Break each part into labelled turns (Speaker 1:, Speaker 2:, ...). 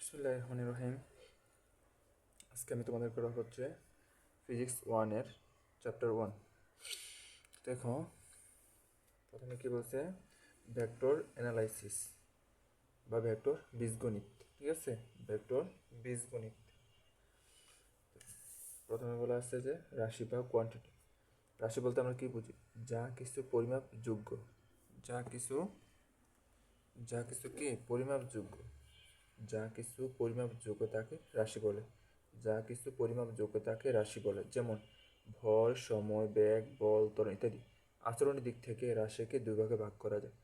Speaker 1: বিসমিল্লাহির রহমানির রহিম। আজকে আমি তোমাদের করা হচ্ছে ফিজিক্স 1-এর চ্যাপ্টার 1। দেখো, প্রথমে কি বলছে? ভেক্টর অ্যানালাইসিস বা ভেক্টর বীজগণিত। ঠিক আছে, ভেক্টর বীজগণিত। প্রথমে বলা আছে যে রাশি বা কোয়ান্টিটি। রাশি বলতে আমরা কি বুঝি? যা কিছু পরিমাপযোগ্য, যা কিছু যা কিছু কি পরিমাপযোগ্য, যা কিছু পরিমাপযোগ্য তাকে রাশি বলে। যা কিছু পরিমাপযোগ্য তাকে রাশি বলে। যেমন ভর, সময়, বেগ, বল, ত্বরণ ইত্যাদি। আচরণের দিক থেকে রাশিকে দুই ভাগে ভাগ করা যায়।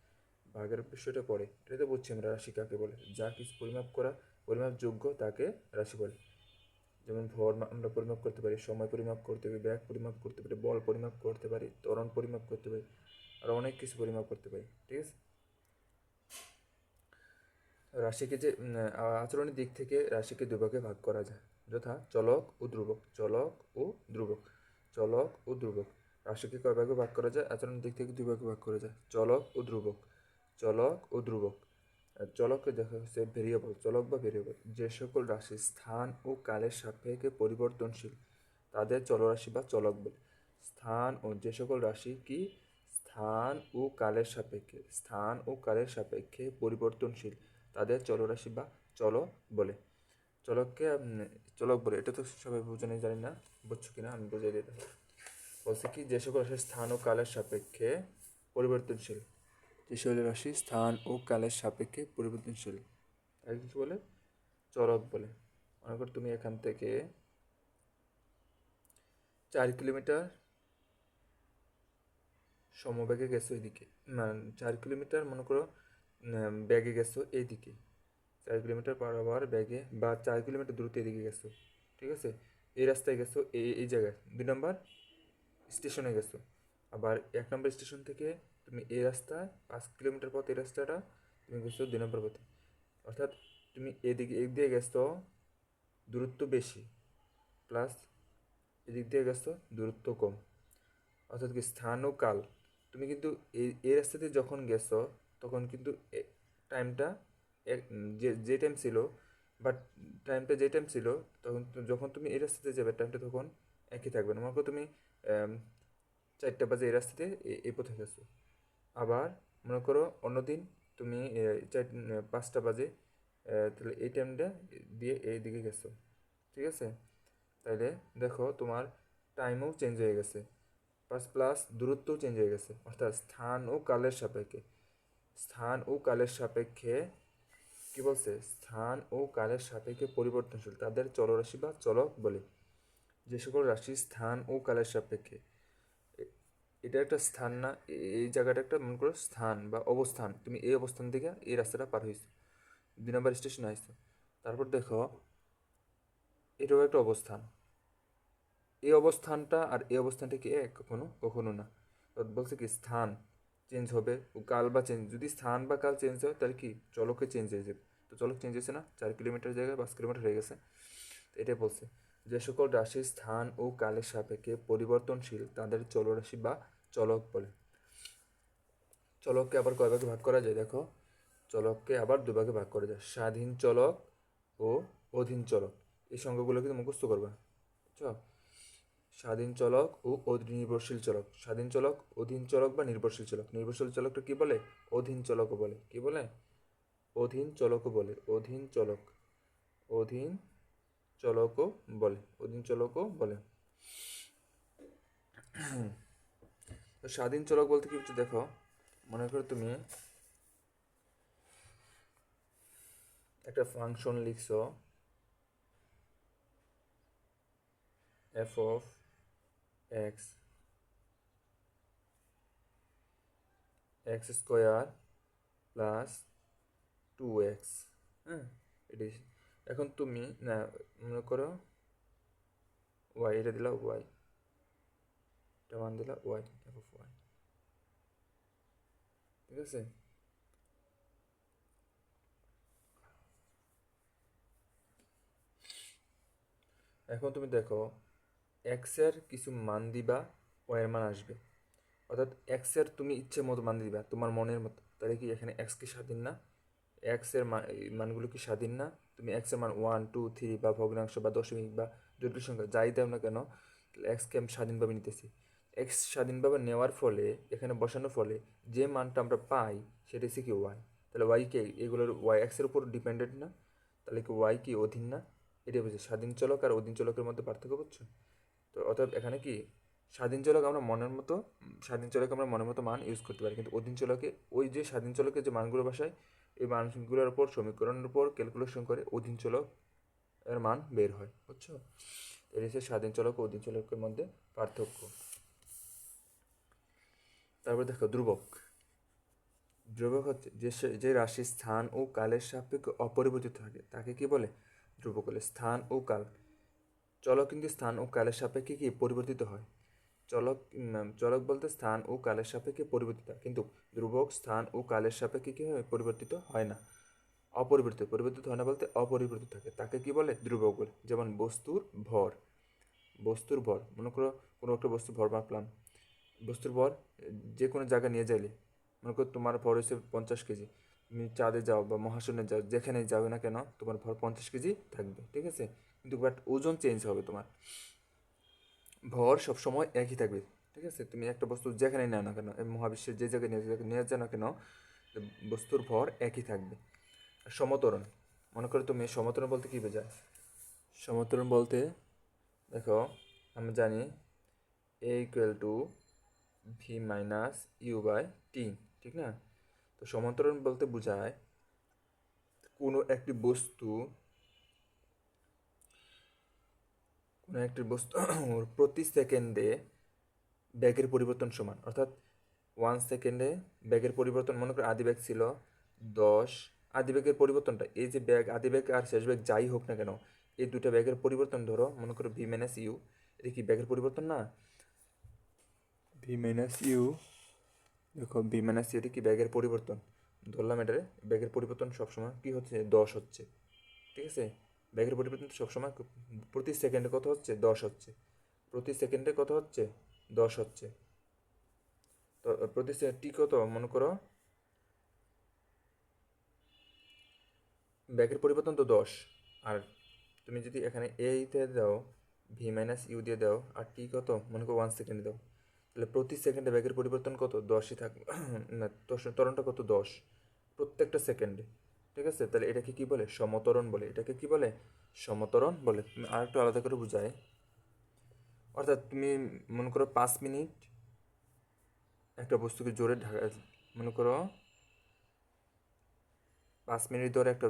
Speaker 1: ভাগের বিষয়টা পড়ে, এটা তো বুঝছি আমরা রাশি কাকে বলে। যা কিছু পরিমাপযোগ্য তাকে রাশি বলে। যেমন ভর আমরা পরিমাপ করতে পারি, সময় পরিমাপ করতে পারি, বেগ পরিমাপ করতে পারি, বল পরিমাপ করতে পারি, ত্বরণ পরিমাপ করতে পারি, আর অনেক কিছু পরিমাপ করতে পারি। ঠিক আছে, রাশিকে যে আচরণের দিক থেকে রাশিকে দুভাগে ভাগ করা যায়, যথা চলক ও ধ্রুবক। চলক ও ধ্রুবক। চলক ও ধ্রুবক। রাশিকে কয় ভাগে ভাগ করা যায়? আচরণের দিক থেকে দুই ভাগে ভাগ করা যায়, চলক ও ধ্রুবক। চলক ও ধ্রুবক। চলককে দেখা হচ্ছে ভেরিয়েবল, চলক বা ভেরিয়েবল। যে সকল রাশি স্থান ও কালের সাপেক্ষে পরিবর্তনশীল তাদের চলরাশি বা চলক বলে। যে সকল রাশি কি স্থান ও কালের সাপেক্ষে পরিবর্তনশীল তাদের চলরাশি বা চলক বলে। চলককে চলক বলে, এটা তো সবাই বুঝে জানি না, বুঝছো কিনা আমি বুঝিয়ে দিতে। বলছে কি, যে সকল রাশি স্থান ও কালের সাপেক্ষে পরিবর্তনশীল, যে সকল রাশি স্থান ও কালের সাপেক্ষে পরিবর্তনশীল তাকে কিছু বলে? চলক বলে। মনে করো তুমি এখান থেকে 4 কিলোমিটার সমবেগে গেছো এদিকে, না 4 কিলোমিটার মনে করো ব্যাগে গেছো এইদিকে, 4 কিলোমিটার পার আওয়ার ব্যাগে, বা 4 কিলোমিটার দূরত্বে এদিকে গেছো। ঠিক আছে, এই রাস্তায় গেছো, এই জায়গায় 2 নম্বর স্টেশনে গেছো। আবার 1 নম্বর স্টেশন থেকে তুমি এই রাস্তায় 5 কিলোমিটার পথ, এই রাস্তাটা তুমি গেছো 2 নম্বর পথে। অর্থাৎ তুমি এদিক দিয়ে গেছো দূরত্ব বেশি, প্লাস এদিক দিয়ে গেছো দূরত্ব কম। অর্থাৎ কি স্থান ও কাল, তুমি কিন্তু এই রাস্তাতে যখন গেছো তখন কিন্তু টাইমটা যে টাইম ছিল, বাট টাইমটা যে টাইম ছিল তখন যখন তুমি এই রাস্তাতে যাবে টাইমটা তখন একই থাকবে না। মনে করো তুমি 4টা বাজে এই রাস্তাতে এই পথে গেছো। আবার মনে করো অন্যদিন তুমি 5টা বাজে, তাহলে এই টাইমটা দিয়ে এই দিকে গেছো। ঠিক আছে, তাইলে দেখো তোমার টাইমও চেঞ্জ হয়ে গেছে, প্লাস দূরত্বও চেঞ্জ হয়ে গেছে। অর্থাৎ স্থান ও কালের সাপেক্ষে কি বলছে? স্থান ও কালের সাপেক্ষে পরিবর্তনশীল তাদের চলরাশি বা চলক বলে। যে সকল রাশি স্থান ও কালের সাপেক্ষে, এটা একটা স্থান না, এই জায়গাটা একটা মনে করো স্থান বা অবস্থান। তুমি এই অবস্থান থেকে এই রাস্তাটা পার হয়েছো, 2 নম্বর স্টেশনে আসছো। তারপর দেখো এটাও একটা অবস্থান। এই অবস্থানটা আর এই অবস্থানটা কি এক? কখনো কখনো না। বলছে কি স্থান চেঞ্জ হবে ও কাল বা চেঞ্জ, যদি স্থান বা কাল চেঞ্জ হয় তাহলে কি চলকে চেঞ্জ হয়ে যাবে। তো চলক চেঞ্জ হয়েছে না, 4 কিলোমিটার জায়গায় 5 কিলোমিটার হয়ে গেছে। তো এটাই বলছে, যে সকল রাশি স্থান ও কালের সাপেক্ষে পরিবর্তনশীল তাদের চলরাশি বা চলক বলে। চলককে আবার কয় ভাগে ভাগ করা যায়? দেখো, চলককে আবার দুভাগে ভাগ করা যায়, স্বাধীন চলক ও অধীন চলক। এই সংখ্যাগুলো কিন্তু মুখস্থ করবা, বুঝছো? স্বাধীন চলক ও নির্ভরশীল চলক। স্বাধীন চলক, অধীন চলক বা নির্ভরশীল চলক। নির্ভরশীল চলকটা কি বলে? অধীন চলকও বলে। কি বলে? অধীন চলকও বলে। অধীন চলকও বলে। অধীন চলকও বলে। তো স্বাধীন চলক বলতে কি হচ্ছে? দেখো, মনে করো তুমি একটা ফাংশন লিখছো, F of x square plus 2x। হ্যাঁ, এটি এখন তুমি না মনে করো ওয়াই, এটা দিলা ওয়াই, এটা মান দিলা ওয়াই, এফ অফ ওয়াই। ঠিক আছে, এখন তুমি দেখো এক্সের কিছু মান দিবা, ওয়াইয়ের মান আসবে। অর্থাৎ এক্সের তুমি ইচ্ছে মতো মান দিবা, তোমার মনের মতো। তাহলে কি এখানে এক্স কি স্বাধীন না? এক্সের মানগুলো কি স্বাধীন না? তুমি এক্সের মান 1 2 3 বা ভগ্নাংশ বা দশমিক বা জটিল সংখ্যা যাই দাও না কেন, এক্সকে আমি স্বাধীনভাবে নিতেছি। এক্স স্বাধীনভাবে নেওয়ার ফলে, এখানে বসানোর ফলে যে মানটা আমরা পাই সেটা হচ্ছে কি ওয়াই। তাহলে ওয়াই কে, এগুলোর ওয়াই এক্সের উপর ডিপেন্ডেন্ট না, তাহলে কি ওয়াই কি অধীন না? এটাই বুঝছি স্বাধীন চলক আর অধীন চলকের মধ্যে পার্থক্য বুঝছো? তো অতএব এখানে কি স্বাধীন চলক আমরা মনের মতো, স্বাধীন চলকে আমরা মনের মতো মান ইউজ করতে পারি, কিন্তু অধীন চলকে ওই যে স্বাধীন চলকে যে মানগুলো বসায় এই মানগুলোর উপর সমীকরণের উপর ক্যালকুলেশন করে অধীন চলক এর মান বের হয়, বুঝছো? এর হচ্ছে স্বাধীন চলক ও অধীন চলকের মধ্যে পার্থক্য। তারপর দেখো ধ্রুবক। ধ্রুবক হচ্ছে যে রাশির স্থান ও কালের সাপেক্ষে অপরিবর্তিত থাকে তাকে কি বলে? ধ্রুবক বলে। স্থান ও কাল, চলক কিন্তু স্থান ও কালের সাপেক্ষে কি পরিবর্তিত হয়। চলক বলতে স্থান ও কালের সাপেক্ষে পরিবর্তিত হয়, কিন্তু ধ্রুবক স্থান ও কালের সাপেক্ষে কি হয়? পরিবর্তিত হয় না। পরিবর্তিত হয় না বলতে অপরিবর্তিত থাকে, তাকে কি বলে? ধ্রুবক বলে। যেমন বস্তুর ভর মনে করো, কোনো একটা বস্তু ভর মাপলাম, বস্তুর ভর যে কোনো জায়গায় নিয়ে যাইলে, মনে করো তোমার ভর হচ্ছে 50 কেজি, তুমি চাঁদে যাও বা মহাশূন্যে যাও, যেখানে যাবে না কেন তোমার ভর 50 কেজি থাকবে, ঠিক আছে? কিন্তু বাট ওজন চেঞ্জ হবে, তোমার ভর সবসময় একই থাকবে, ঠিক আছে? তুমি একটা বস্তু যেখানেই নাও না কেন, এই মহাবিশ্বের যে জায়গায় নিয়ে যাও না কেন, বস্তুর ভর একই থাকবে। আর সমত্বরণ, মনে করো তুমি সমত্বরণ বলতে কী বোঝায়? সমত্বরণ বলতে দেখো, আমরা জানি A equal to V minus U by T, ঠিক না? তো সমান্তরাল বলতে বোঝায় কোনো একটি বস্তু প্রতি সেকেন্ডে ব্যাগের পরিবর্তন সমান, অর্থাৎ 1 সেকেন্ডে ব্যাগের পরিবর্তন, মনে করো আদি ব্যাগ ছিল 10, আদি ব্যাগের পরিবর্তনটা, এই যে ব্যাগ আদি ব্যাগ আর শেষ ব্যাগ যাই হোক না কেন, এই দুটো ব্যাগের পরিবর্তন ধরো, মনে করো ভি মাইনাস ইউ, এটা কি ব্যাগের পরিবর্তন না? ভি মাইনাস ইউ, দেখো ভি মাইনাস ইউ এটা কি ব্যাগের পরিবর্তন ধরলাম, এটারে ব্যাগের পরিবর্তন সবসময় কি হচ্ছে? 10 হচ্ছে, ঠিক আছে? ব্যাগের পরিবর্তন সবসময় প্রতি সেকেন্ডে কত হচ্ছে? 10 হচ্ছে। প্রতি সেকেন্ডে কত হচ্ছে? 10 হচ্ছে। তো প্রতি টি কত, মনে করো ব্যাগের পরিবর্তন তো 10, আর তুমি যদি এখানে এইতে দাও ভি মাইনাস ইউ দিয়ে দাও, আর টি কত, মনে করো 1 সেকেন্ডে দাও, তাহলে প্রতি সেকেন্ডে ব্যাগের পরিবর্তন কত? 10ই থাকবে না, ত্বরণটা কত? 10 প্রত্যেকটা সেকেন্ডে, ঠিক আছে? তাহলে এটাকে কি বলে? সমত্বরণ বলে। এটাকে কি বলে? সমত্বরণ বলে। তুমি আর একটু আলাদা করে বুঝায়, অর্থাৎ তুমি মনে করো 5 মিনিট একটা বস্তুকে জোরে ঢাকা, মনে করো 5 মিনিট ধরে একটা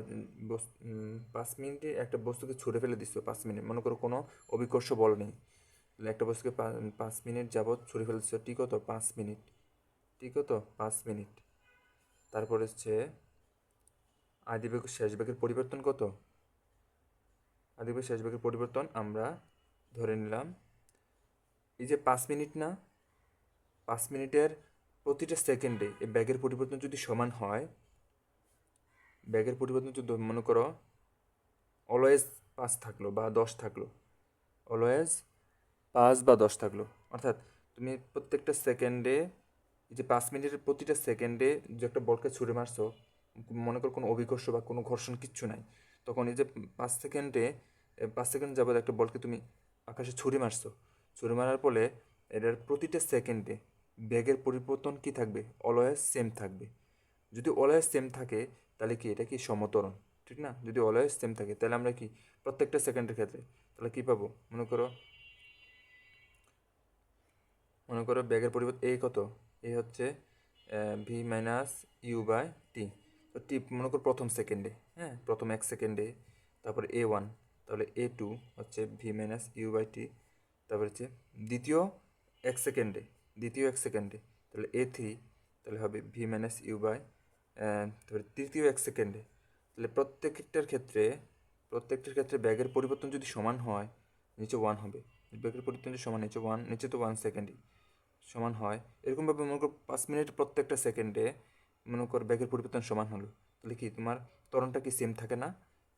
Speaker 1: 5 মিনিটে একটা বস্তুকে ছুঁড়ে ফেলে দিচ্ছ, 5 মিনিট, মনে করো কোনো অভিকর্ষ বল নেই, তাহলে একটা বস্তুকে 5 মিনিট যাবৎ ছুঁড়ে ফেলে দিচ্ছ, ঠিক কত? 5 মিনিট, ঠিক কত? 5 মিনিট। তারপর হচ্ছে আদি বেগ শেষ বেগের পরিবর্তন কত? আদি বেগ শেষ বেগের পরিবর্তন আমরা ধরে নিলাম, এই যে 5 মিনিট না, 5 মিনিটের প্রতিটা সেকেন্ডে এই ব্যাগের পরিবর্তন যদি সমান হয়, ব্যাগের পরিবর্তন যদি মনে করো অলওয়েজ 5 থাকলো বা 10 থাকলো, অলওয়েজ 5 বা 10 থাকলো, অর্থাৎ তুমি প্রত্যেকটা সেকেন্ডে, এই যে 5 মিনিটের প্রতিটা সেকেন্ডে যে একটা বলকে ছুঁড়ে মারছো, মনে করো কোনো অভিকর্ষ বা কোনো ঘর্ষণ কিচ্ছু নাই, তখন এই যে 5 সেকেন্ডে, 5 সেকেন্ড যাবত একটা বলকে তুমি আকাশে ছুঁড়ে মারছো, ছুঁড়ে মারার ফলে এটার প্রতিটা সেকেন্ডে বেগের পরিবর্তন কি থাকবে? অলওয়েজ সেম থাকবে। যদি অলওয়েজ সেম থাকে তাহলে কি এটা কি সমত্বরণ, ঠিক না? যদি অলওয়েজ সেম থাকে তাহলে আমরা কি প্রত্যেকটা সেকেন্ডের ক্ষেত্রে তাহলে কি পাবো? মনে করো ব্যাগের পরিবর্তন এ কত? এ হচ্ছে ভি মাইনাস ইউ বাই টি। তো টি মনে করো প্রথম সেকেন্ডে, হ্যাঁ প্রথম 1 সেকেন্ডে, তারপরে A1, তাহলে A2 হচ্ছে ভি মাইনাস ইউ বাই টি, তারপরে হচ্ছে দ্বিতীয় 1 সেকেন্ডে, তাহলে A3, তাহলে হবে ভি মাইনাস ইউ বাই, তারপরে তৃতীয় 1 সেকেন্ডে, তাহলে প্রত্যেকটার ক্ষেত্রে ব্যাগের পরিবর্তন যদি সমান হয় নিচে 1 হবে, ব্যাগের পরিবর্তন যদি সমান নিচে 1, নিচে তো 1 সেকেন্ডই সমান হয়, এরকমভাবে মনে করো 5 মিনিট প্রত্যেকটা সেকেন্ডে মনে করো ব্যাগের পরিবর্তন সমান হলো, তাহলে কি তোমার ত্বরণটা কি সেম থাকে না?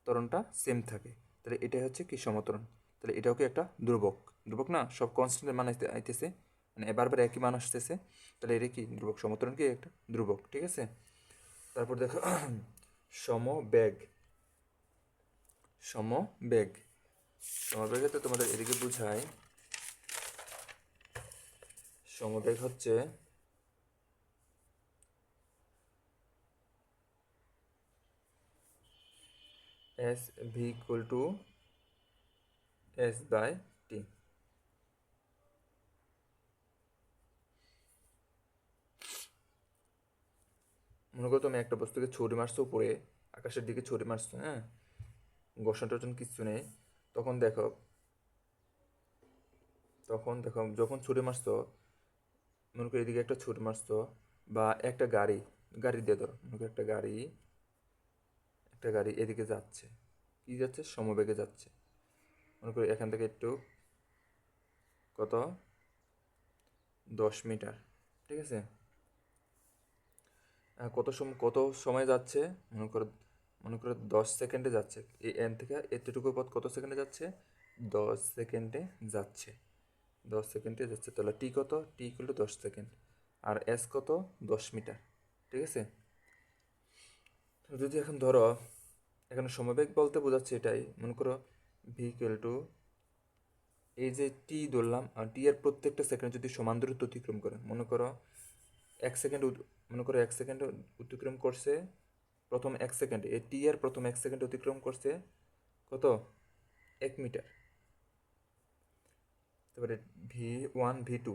Speaker 1: ত্বরণটা সেম থাকে, তাহলে এটাই হচ্ছে কি সমত্বরণ। তাহলে এটাও কি একটা ধ্রুবক, ধ্রুবক না, সব কনস্ট্যান্টের মান আইতেছে, মানে বারবার একই মান আসতেছে, তাহলে এটা কি ধ্রুবক, সমত্বরণ কি একটা ধ্রুবক, ঠিক আছে? তারপর দেখো সমবেগ। সমবেগ সমবেগে তো তোমাদের এদিকে বুঝাই, সমবেগ হচ্ছে S V equal to S by T. মনে করো তুমি একটা বস্তুকে ছুড়ে মারছো উপরে, আকাশের দিকে ছুড়ে মারছো, হ্যাঁ, ঘর্ষণ টর্ষণ কিচ্ছু নেই, তখন দেখো যখন ছুড়ে মারছো, মনে করো এদিকে একটা ছুড়ে মারছো, বা একটা গাড়ি দিয়ে ধরো, মনে করো একটা গাড়ি এদিকে যাচ্ছে, কি যাচ্ছে, সমবেগে যাচ্ছে। মনে করি এখান থেকে একটু কত 10 মিটার, ঠিক আছে। কত সময় যাচ্ছে, মনে করো 10 সেকেন্ডে যাচ্ছে, এই এন থেকে এতটুকু পথ কত সেকেন্ডে যাচ্ছে, 10 সেকেন্ডে যাচ্ছে। 10 সেকেন্ডে যাচ্ছে, তাহলে টি কত, টি ইকুয়াল টু 10 সেকেন্ড, আর এস কত, 10 মিটার, ঠিক আছে। তো যদি এখন ধরো, এখানে সমবেগ বলতে বোঝাচ্ছে এটাই, মনে করো ভি ইকুয়াল টু, এই যে টি ধরলাম, আর টি এর প্রত্যেকটা সেকেন্ড যদি সমান দূরত্ব অতিক্রম করে, মনে করো 1 সেকেন্ড অতিক্রম করছে, প্রথম 1 সেকেন্ড, এই টি এর প্রথম 1 সেকেন্ড অতিক্রম করছে কত, 1 মিটার। তারপরে V1 V2,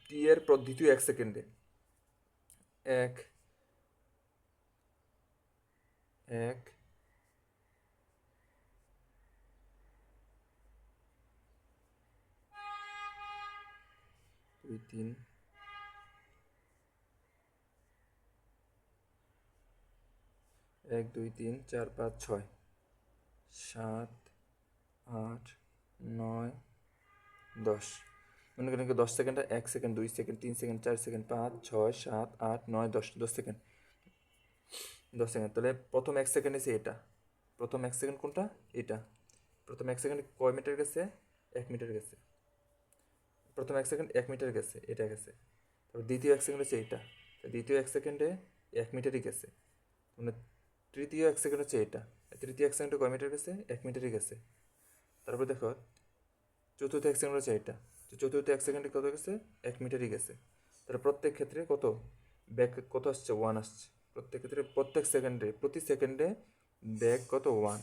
Speaker 1: টি এর দ্বিতীয় 1 সেকেন্ডে এক এক 2 3 1 2 3 4 5 6 7 8 9 10, মনে করেন 10 সেকেন্ডে 1 second, 2 second, 3 second, 4 second, 5 6 7 8 9 10, 10 second, 10 second. তাহলে প্রথম 1 সেকেন্ড এসে এটা, প্রথম 1 সেকেন্ড কোনটা, এটা, প্রথম 1 সেকেন্ড কয় মিটার গেছে, 1 মিটার গেছে, প্রথম 1 সেকেন্ড 1 মিটার গেছে, এটা গেছে। তারপর দ্বিতীয় 1 সেকেন্ড হচ্ছে এটা, দ্বিতীয় 1 সেকেন্ডে 1 মিটারই গেছে, মানে তৃতীয় 1 সেকেন্ড হচ্ছে এটা, তৃতীয় 1 সেকেন্ডে কয় মিটার গেছে, 1 মিটারই গেছে। তারপর দেখো চতুর্থ 1 সেকেন্ড হচ্ছে এটা, তো চতুর্থ 1 সেকেন্ডে কত গেছে, 1 মিটারই গেছে। তাহলে প্রত্যেক ক্ষেত্রে কত ব্যাগ কত আসছে, 1 আসছে, প্রত্যেক ক্ষেত্রে প্রত্যেক সেকেন্ডে, প্রতি সেকেন্ডে ব্যাগ কত, 1।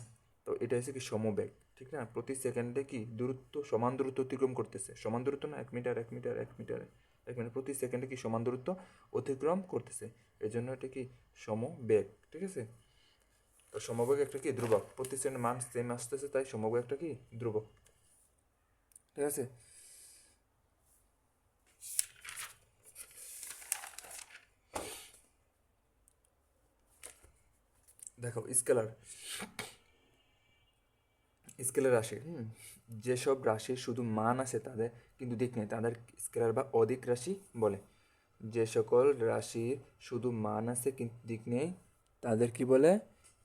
Speaker 1: তো এটা হচ্ছে কি সমবেগ, ঠিক না, প্রতি সেকেন্ডে কি দূরত্ব, সমান দূরত্ব অতিক্রম করতেছে, সমান দূরত্ব না, 1 মিটার 1 মিটার 1 মিটার 1 মিটার, প্রতি সেকেন্ডে কি সমান দূরত্ব অতিক্রম করতেছে, এই জন্য এটা কি সমবেগ, ঠিক আছে। তো সমবেগ একটা কি ধ্রুবক, প্রতি সেকেন্ড মান সেম আসতেছে, তাই সমবেগ একটা কি ধ্রুবক, ঠিক আছে। দেখো স্কেলার রাশি, যেসব রাশির শুধু মান আছে তাদের কিন্তু দিক নেই, তাদের স্কেলার বা অদিক রাশি বলে। যে সকল রাশির শুধু মান আছে কিন্তু দিক নেই, তাদের কি বলে,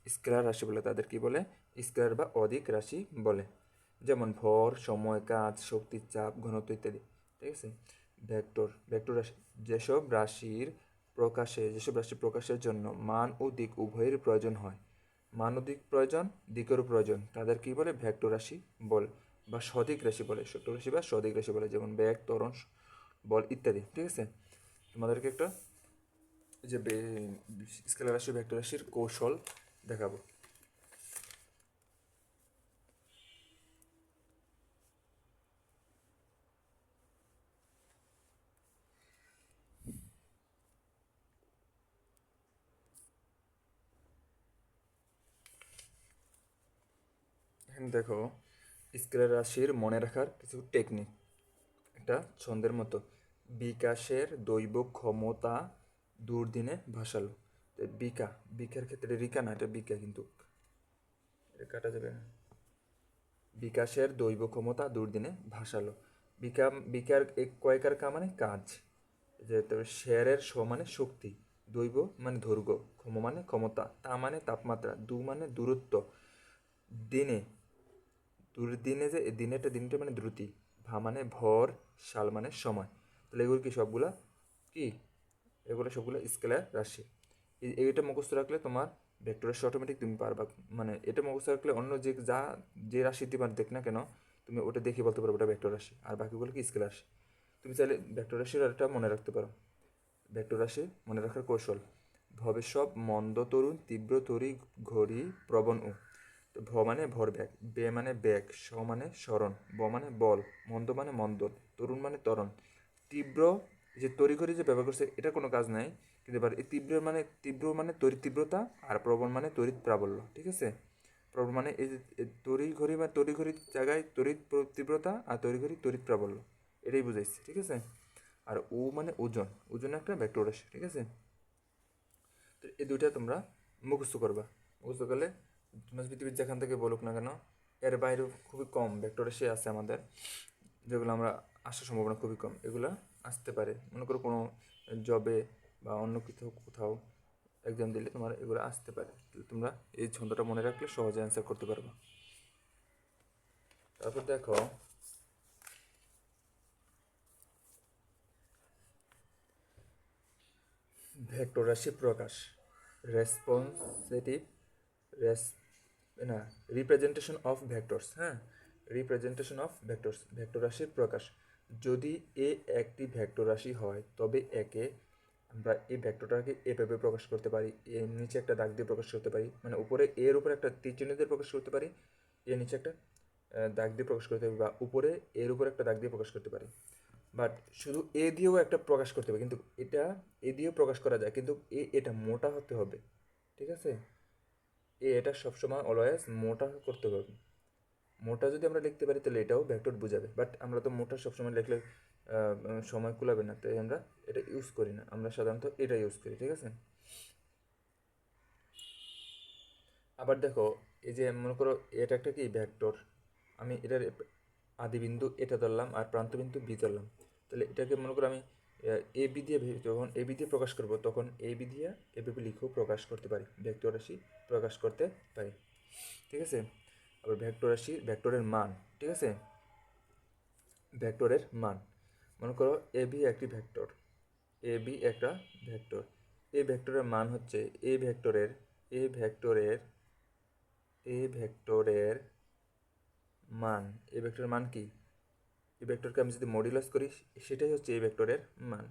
Speaker 1: স্কেলার রাশি বলে, তাদের কি বলে, স্কেলার বা অদিক রাশি বলে। যেমন ভর, সময়, কাজ, শক্তির চাপ, ঘনত্ব ইত্যাদি, ঠিক আছে। ভেক্টর রাশি, যেসব রাশি প্রকাশের জন্য মান ও দিক উভয়ের প্রয়োজন হয়, মান ও দিক প্রয়োজন, দিকেরও প্রয়োজন, তাদের কি বলে, ভেক্টর রাশি বল বা সদিক রাশি বলে, ভেক্টর রাশি বা সদিক রাশি বলে, যেমন বেগ, ত্বরণ, বল ইত্যাদি, ঠিক আছে। তোমাদেরকে একটা যে স্কেলার রাশি ভেক্টর রাশির কৌশল দেখাবো। এখানে দেখো স্কেলার রাশির মনে রাখার কিছু টেকনিক, একটা ছন্দের মতো, বিকাশের দৈব ক্ষমতা দুর্দিনে ভাসালো। তো বিকার ক্ষেত্রে রিকা না, এটা বিকা, কিন্তু এটা কাটা যাবে না। বিকাশের দৈব ক্ষমতা দুর্দিনে ভাসালো। বিকার এক কয়কার কা মানে কাজ, যে তবে শেয়ারের স মানে শক্তি, দৈব মানে দৈর্ঘ্য, ক্ষম মানে ক্ষমতা, তা মানে তাপমাত্রা, মানে দূরত্ব, দিনে দুর্দিনে, যে দিনটা মানে দ্রুতি, ভা মানে ভর, সাল মানে সময়। তাহলে এগুলো কি সবগুলা কি, এগুলো সবগুলো স্কেলার রাশি। এটা মুখস্থ রাখলে তোমার ভেক্টর রাশি অটোমেটিক তুমি পারবা, মানে এটা মুখস্থ রাখলে অন্য যে রাশি তোমার দেখ না কেন তুমি ওটা দেখে বলতে পারবে ওটা ভেক্টর রাশি, আর বাকিগুলো কি স্কেলার রাশি। তুমি চাইলে ভেক্টর রাশির এটা মনে রাখতে পারো। ভেক্টর রাশি মনে রাখার কৌশল: ভবেশব মন্দ তরুণ তীব্র তরি ঘড়ি প্রবণ উ। তো ভ মানে ভরবেগ, বে মানে বেগ, স মানে স্মরণ, ব মানে বল, মন্দ মানে মন্দন, তরুণ মানে ত্বরণ, তীব্র যে তড়িঘড়ি যে ব্যবহার করছে এটা কোনো কাজ নাই, কিন্তু এবার এই তীব্র মানে তড়িৎ তীব্রতা, আর প্রবণ মানে তড়িৎ প্রাবল্য, ঠিক আছে। প্রবণ মানে এই যে তড়িঘড়ি বা তড়িঘড়ির জায়গায় তীব্রতা, আর তড়িঘড়ি তড়িৎ প্রাবল্য, এটাই বুঝাইছে, ঠিক আছে। আর ও মানে ওজন, ওজন একটা ভেক্টর রাশি, ঠিক আছে। তো এই দুইটা তোমরা মুখস্থ করবা। মুখস্থ করলে তোমরা পৃথিবীর যেখান থেকে বলুক না কেন এর বাইরেও খুবই কম ভেক্টর রাশি আছে আমাদের, যেগুলো আমরা আসার সম্ভাবনা খুবই কম, এগুলো আসতে পারে। মনে করো কোনো জবে বা অন্য কোথাও এক্সাম দিলে তোমার এগুলো আসতে পারে, তোমরা এই ছন্দটা মনে রাখলে সহজে অ্যান্সার করতে পারবে। তারপর দেখো ভেক্টর রাশি প্রকাশ, রেসপন্সিটিভ রেস না রিপ্রেজেন্টেশন অফ ভেক্টরস, হ্যাঁ, রিপ্রেজেন্টেশন অফ ভেক্টরস, ভেক্টর রাশির প্রকাশ। যদি এ একটি ভেক্টর রাশি হয় তবে একে আমরা এই ভেক্টরটাকে এভাবে প্রকাশ করতে পারি, এর নিচে একটা দাগ দিয়ে প্রকাশ করতে পারি, মানে উপরে এর উপরে একটা তীর চিহ্ন দিয়ে প্রকাশ করতে পারি, এর নিচে একটা দাগ দিয়ে প্রকাশ করতে পারি, বা উপরে এর উপরে একটা দাগ দিয়ে প্রকাশ করতে পারি। বাট শুধু এ দিয়েও একটা প্রকাশ করতে হবে, কিন্তু এটা এ দিয়েও প্রকাশ করা যায়, কিন্তু এটা মোটা হতে হবে, ঠিক আছে। এটা সবসময় অলওয়েজ মোটা করতে হবে। মোটা যদি আমরা লিখতে পারি তাহলে এটাও ভেক্টর বোঝাবে, বাট আমরা তো মোটা সবসময় লিখলে সময় কুলাবে না, তাই আমরা এটা ইউজ করি না, আমরা সাধারণত এটা ইউজ করি, ঠিক আছে। আবার দেখো এই যে মনে করো এটা একটা কি ভেক্টর, আমি এটার আদিবিন্দু এটা ধরলাম আর প্রান্তবিন্দু বি ধরলাম, তাহলে এটাকে মনে করো আমি এ বি দিয়ে যখন এ বি দিয়ে প্রকাশ করবো তখন এ বি দিয়ে এভাবে লিখেও প্রকাশ করতে পারি, ভেক্টর রাশি প্রকাশ করতে পারি, ঠিক আছে। আবার ভেক্টর রাশি ভেক্টরের মান, ঠিক আছে, ভেক্টরের মান মনে করো এ বি একটি ভেক্টর, এ বি একটা ভেক্টর, এই ভেক্টরের মান হচ্ছে এ ভেক্টরের এ ভেক্টরের এ ভেক্টরের মান, এ ভেক্টরের মান কি, এই ভেক্টরকে আমি যদি মডিউলাস করি সেটাই হচ্ছে এই ভেক্টরের মান,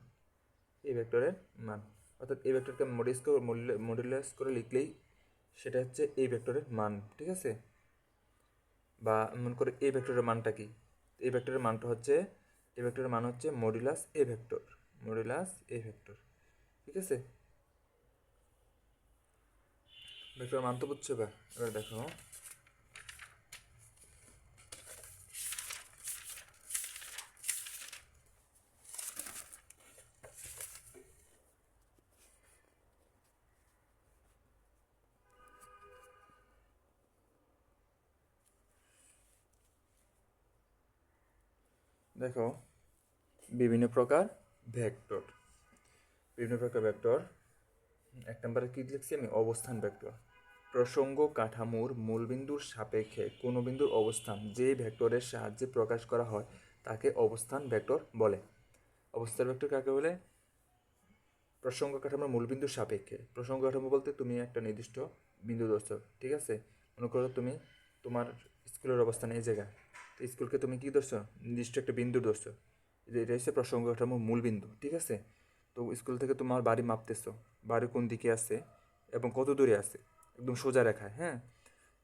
Speaker 1: এই ভেক্টরের মান, অর্থাৎ এই ভেক্টরকে মডিউলাস করে লিখলেই সেটা হচ্ছে এই ভেক্টরের মান, ঠিক আছে। বা মনে করে এই ভেক্টরের মানটা কি, এই ভেক্টরের মানটা হচ্ছে এই ভেক্টরের মান হচ্ছে মডিউলাস এ ভেক্টর, মডিউলাস এ ভেক্টর, ঠিক আছে। ভেক্টরের মান তো বুঝছো, এবার দেখো দেখো বিভিন্ন প্রকার ভেক্টর, বিভিন্ন প্রকার ভেক্টর। এক নম্বরে কী লিখছি আমি, অবস্থান ভেক্টর। প্রসঙ্গ কাঠামোর মূলবিন্দুর সাপেক্ষে কোনো বিন্দুর অবস্থান যে ভেক্টরের সাহায্যে প্রকাশ করা হয় তাকে অবস্থান ভেক্টর বলে। অবস্থান ভেক্টর কাকে বলে? প্রসঙ্গ কাঠামোর মূলবিন্দুর সাপেক্ষে। প্রসঙ্গ কাঠামো বলতে তুমি একটা নির্দিষ্ট বিন্দু ধরছো, ঠিক আছে। মনে করো তুমি তোমার স্কুলের অবস্থান এই জায়গায়, তো স্কুলকে তুমি কী ধরছো, নির্দিষ্ট একটা বিন্দু ধরছো, এটা হচ্ছে প্রসঙ্গ কাঠামোর মূল বিন্দু, ঠিক আছে। তো স্কুল থেকে তোমার বাড়ি মাপতেছো, বাড়ি কোন দিকে আছে এবং কত দূরে আছে, একদম সোজা রেখায়, হ্যাঁ।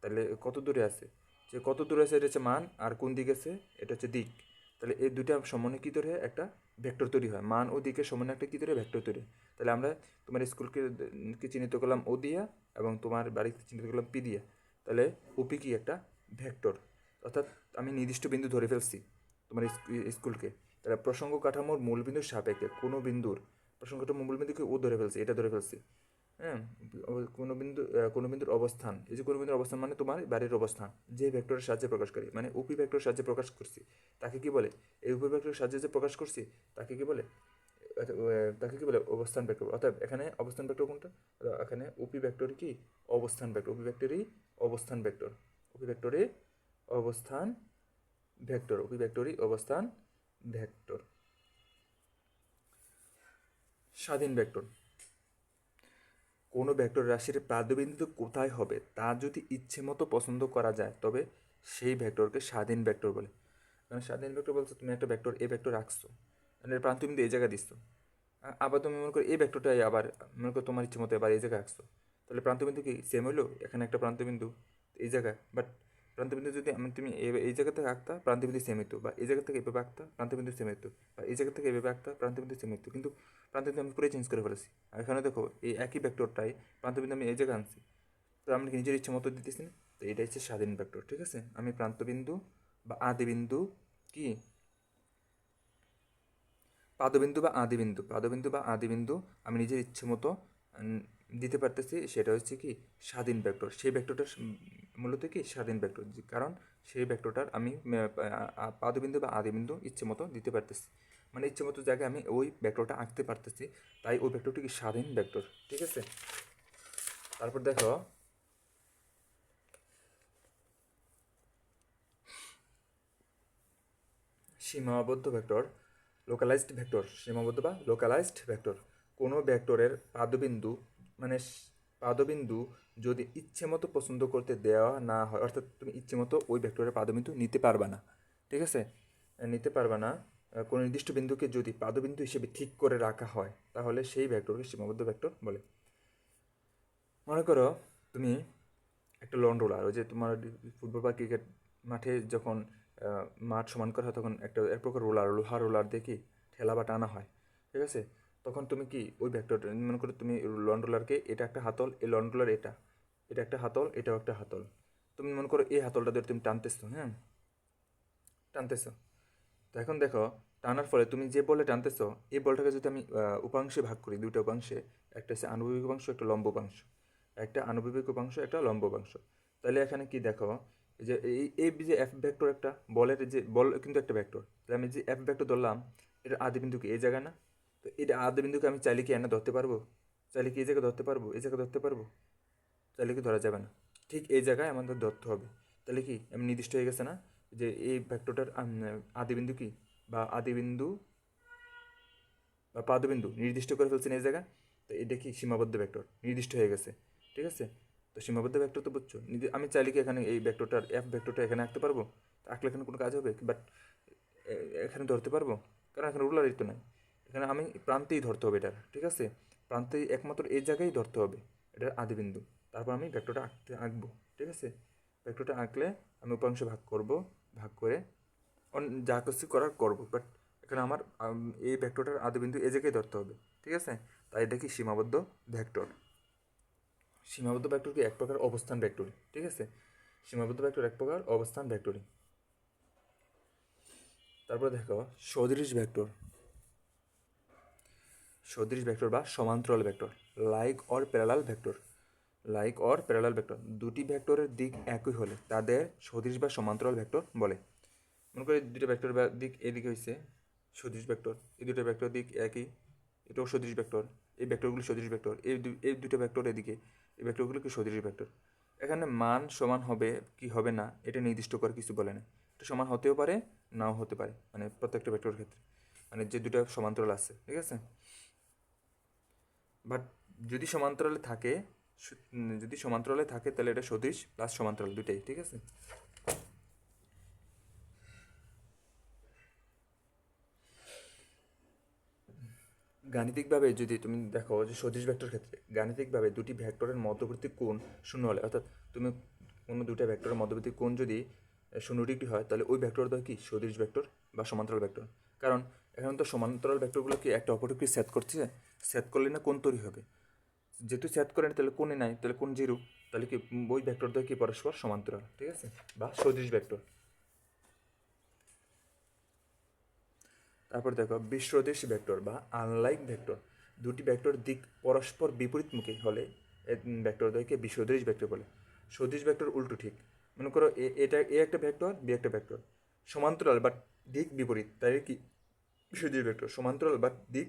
Speaker 1: তাহলে কত দূরে আছে, যে কত দূরে আছে এটা হচ্ছে মান, আর কোন দিকে আছে এটা হচ্ছে দিক। তাহলে এই দুইটা সমন্বয় কী তৈরি হয়, একটা ভেক্টর তৈরি হয়, মান ও দিকের সমন্বয় একটা কী তৈরি হয়, ভেক্টর তৈরি হয়। তাহলে আমরা তোমার স্কুলকে চিহ্নিত করলাম ও দিয়া এবং তোমার বাড়িকে চিহ্নিত করলাম পি দিয়া, তাহলে ওপি কি একটা ভেক্টর, অর্থাৎ আমি নির্দিষ্ট বিন্দু ধরে ফেলছি তোমার স্কুলকে। তাহলে প্রসঙ্গ কাঠামোর মূলবিন্দুর সাপেক্ষে কোনো বিন্দুর প্রসঙ্গ কাঠামোর মূলবিন্দুকে ও ধরে ফেলছে, এটা ধরে ফেলছি, হ্যাঁ। কোনো বিন্দুর অবস্থান, এই যে কোনো বিন্দুর অবস্থান মানে তোমার বাড়ির অবস্থান যে ভেক্টরের সাহায্যে প্রকাশ করি, মানে উপি ভেক্টরের সাহায্যে প্রকাশ করছি, তাকে কি বলে, এই উপি ভেক্টরের সাহায্যে যে প্রকাশ করছি তাকে কি বলে, তাকে কি বলে, অবস্থান ভেক্টর। অর্থাৎ এখানে অবস্থান ভেক্টর কোনটা, এখানে উপি ভেক্টর কি অবস্থান ভেক্টর, উপি ভেক্টরই অবস্থান ভেক্টর, উপি ভেক্টরই অবস্থান ভেক্টর, উপি ভেক্টরই অবস্থান ভেক্টর। স্বাধীন ভেক্টর, কোনো ভেক্টর রাশির প্রাদবিন্দু কোথায় হবে তা যদি ইচ্ছে মতো পছন্দ করা যায় তবে সেই ভেক্টরকে স্বাধীন ভেক্টর বলে। মানে স্বাধীন ভেক্টর বলছো তুমি একটা ভেক্টর এ ভেক্টর রাখছো, মানে প্রান্তবিন্দু এই জায়গায় দিচ্ছ, আবার তুমি মনে করো এই ভেক্টরটাই আবার মনে করো তোমার ইচ্ছে মতো এবার এই জায়গায় রাখছো, তাহলে প্রান্তবিন্দু কি সেম হইলো? এখানে একটা প্রান্তবিন্দু এই জায়গায়, বাট প্রান্তবিন্দু যদি তুমি এই জায়গা থেকে আঁকতা প্রান্তবিন্দু সেম হইতো, বা এই জায়গা থেকে এভাবে আঁকতা প্রান্তবিন্দু সেম হইতো, বা এই জায়গা থেকে এভাবে আঁকতা প্রান্তবিন্দু সেম হইতো, কিন্তু প্রান্তবিন্দু আমি পুরো চেঞ্জ করে ফেলেছি। আর এখানে দেখো এই একই ভেক্টরটাই প্রান্তবিন্দু আমি এই জায়গায় আনছি, তো আমি নিজের ইচ্ছে মতো দিতেছি না, তো এটা হচ্ছে স্বাধীন ভেক্টর। ঠিক আছে, আমি প্রান্তবিন্দু বা আদিবিন্দু কি পাদবিন্দু আমি নিজের ইচ্ছে মতো দিতে পারতেছি, সেটা হচ্ছে কি স্বাধীন ভেক্টর। সেই ভেক্টরটা মূলত কি স্বাধীন ভেক্টর, কারণ সেই ভেক্টরটার আমি পাদবিন্দু বা আদিবিন্দু ইচ্ছে মতো দিতে পারতেছি, মানে ইচ্ছে মতো জায়গায় আমি ওই ভেক্টরটা আঁকতে পারতেছি, তাই ওই ভেক্টরটি কি স্বাধীন ভেক্টর। ঠিক আছে, তারপর দেখো সীমাবদ্ধ ভেক্টর, লোকালাইজড ভেক্টর। সীমাবদ্ধ বা লোকালাইজড ভেক্টর কোনো ভেক্টরের পাদবিন্দু মানে পাদবিন্দু যদি ইচ্ছে মতো পছন্দ করতে দেওয়া না হয়, অর্থাৎ তুমি ইচ্ছে মতো ওই ভেক্টরের পাদবিন্দু নিতে পারবা না। ঠিক আছে, নিতে পারবা না, কোনো নির্দিষ্ট বিন্দুকে যদি পাদবিন্দু হিসেবে ঠিক করে রাখা হয় তাহলে সেই ভেক্টরকে সীমাবদ্ধ ভেক্টর বলে। মনে করো তুমি একটা লন রোলার, ওই যে তোমার ফুটবল বা ক্রিকেট মাঠে যখন মাঠ সমান করা হয় তখন একটা এক প্রকার রোলার, লোহার রোলার দিয়ে কি ঠেলা বা টানা হয়। ঠিক আছে, তখন তুমি কি ওই ভেক্টরটা মনে করো তুমি লন রোলারকে, এটা একটা হাতল, এই লন রোলার এটা, এটা একটা হাতল, এটাও একটা হাতল, তুমি মনে করো এই হাতলটা ধরে তুমি টানতেছো, হ্যাঁ টানতেছো, তো এখন দেখো টানার ফলে তুমি যে বলে টানতেছো এই বলটাকে যদি আমি উপাংশে ভাগ করি, দুইটা উপাংশে, একটা হচ্ছে আনুভূমিক উপাংশ, একটা লম্ব উপাংশ, একটা আনুভূমিক উপাংশ, একটা লম্ব উপাংশ, তাহলে এখানে কি দেখো যে এই যে এফ ভেক্টর, একটা বলের যে বল কিন্তু একটা ভেক্টর, তাহলে আমি যে এফ ভেক্টর ধরলাম এটা আদি বিন্দু কি এই জায়গায় না, তো এটা আদি বিন্দুকে আমি চাইলে কি এনে ধরতে পারবো? চাইলে কি এই জায়গায় ধরতে পারবো? এই জায়গায় ধরতে পারবো? চাইলে কি ধরা যাবে না, ঠিক এই জায়গায় আমাদের ধরতে হবে। তাহলে কি আমি নির্দিষ্ট হয়ে গেছে না যে এই ভেক্টরটার আদিবিন্দু কি, বা আদিবিন্দু বা পাদবিন্দু নির্দিষ্ট করে ফেলছেন এই জায়গায়, তো এটা কি সীমাবদ্ধ ভেক্টর নির্দিষ্ট হয়ে গেছে। ঠিক আছে, তো সীমাবদ্ধ ভেক্টর তো বুঝছো, আমি চাইলে কি এখানে এই ভেক্টরটার এফ ভেক্টরটা এখানে আঁকতে পারবো? আঁকলে এখানে কোনো কাজ হবে? বাট এখানে ধরতে পারবো, কারণ এখানে রুলারই তো নাই, এখানে আমি প্রান্তেই ধরতে হবে এটার। ঠিক আছে, প্রান্তেই একমাত্র এই জায়গায় ধরতে হবে এটার আদিবিন্দু, তারপর আমি ভেক্টরটা আঁকবো। ঠিক আছে, ভেক্টরটা আঁকলে আমি উপাংশ ভাগ করব, ভাগ করে যা কিছু করার করবো, বাট এখানে আমার এই ভেক্টরটার আদিবিন্দু এই জায়গায় ধরতে হবে। ঠিক আছে, তাই দেখি সীমাবদ্ধ ভেক্টর। সীমাবদ্ধ ভেক্টর কি এক প্রকার অবস্থান ভেক্টর। ঠিক আছে, সীমাবদ্ধ ভেক্টর এক প্রকার অবস্থান ভেক্টরই। তারপর দেখো সদৃশ ভেক্টর, সদৃশ ভেক্টর বা সমান্তরাল vector, like or parallel vector. Like or parallel vector, দুটি ভেক্টরের দিক একই হলে তাদের সদৃশ বা সমান্তরাল ভেক্টর বলে। মনে করি দুটো ভেক্টর বা দিক এদিকে হয়েছে সদৃশ ভেক্টর, এই দুটো ভেক্টর দিক একই, এটাও সদৃশ ভেক্টর, এই ভেক্টরগুলো সদৃশ ভেক্টর, এই দুটো ভেক্টর এদিকে, এই ভেক্টরগুলো কি সদৃশ ভেক্টর। এখানে মান সমান হবে কি হবে না এটা নির্দিষ্ট করে কিছু বলে না, এটা সমান হতেও পারে নাও হতে পারে, মানে প্রত্যেকটা ভেক্টরের ক্ষেত্রে, মানে যে দুটো সমান্তরাল আছে। ঠিক আছে, বাট যদি সমান্তরালে থাকে, যদি সমান্তরালে থাকে তাহলে এটা সদৃশ প্লাস সমান্তরাল দুটাই। ঠিক আছে, গাণিতিকভাবে যদি তুমি দেখো যে সদৃশ ভেক্টর ক্ষেত্রে গাণিতিকভাবে দুটি ভেক্টরের মধ্যবর্তী কোণ শূন্য হলে, অর্থাৎ তুমি কোনো দুটা ভেক্টরের মধ্যবর্তী কোণ যদি 0 ডিগ্রি হয় তাহলে ওই ভেক্টর দ্বয় কি সদৃশ ভেক্টর বা সমান্তরাল ভেক্টর। কারণ এখন তো সমান্তরাল ভেক্টরগুলো কি একটা অপরকে সেট করছে, সেট করলে না কোণ তৈরি হবে, যেহেতু সেট করে তাহলে কোণে নাই, তাহলে কোণ জিরো, তাহলে কি ওই ভেক্টর দ্বয় কি পরস্পর সমান্তরাল। ঠিক আছে, বা সদৃশ ভেক্টর। তারপর দেখো বিসদৃশ ভেক্টর বা আনলাইক ভেক্টর, দুটি ভেক্টর দিক পরস্পর বিপরীতমুখী হলে ভেক্টর দ্বয়কে বিসদৃশ ভেক্টর বলে। সদৃশ ভেক্টর উল্টো ঠিক, মনে করো এটা এ একটা ভেক্টর, বি একটা ভেক্টর, সমান্তরাল বাট দিক বিপরীত, তাই কি সদৃশ ভেক্টর। সমান্তরাল বাট দিক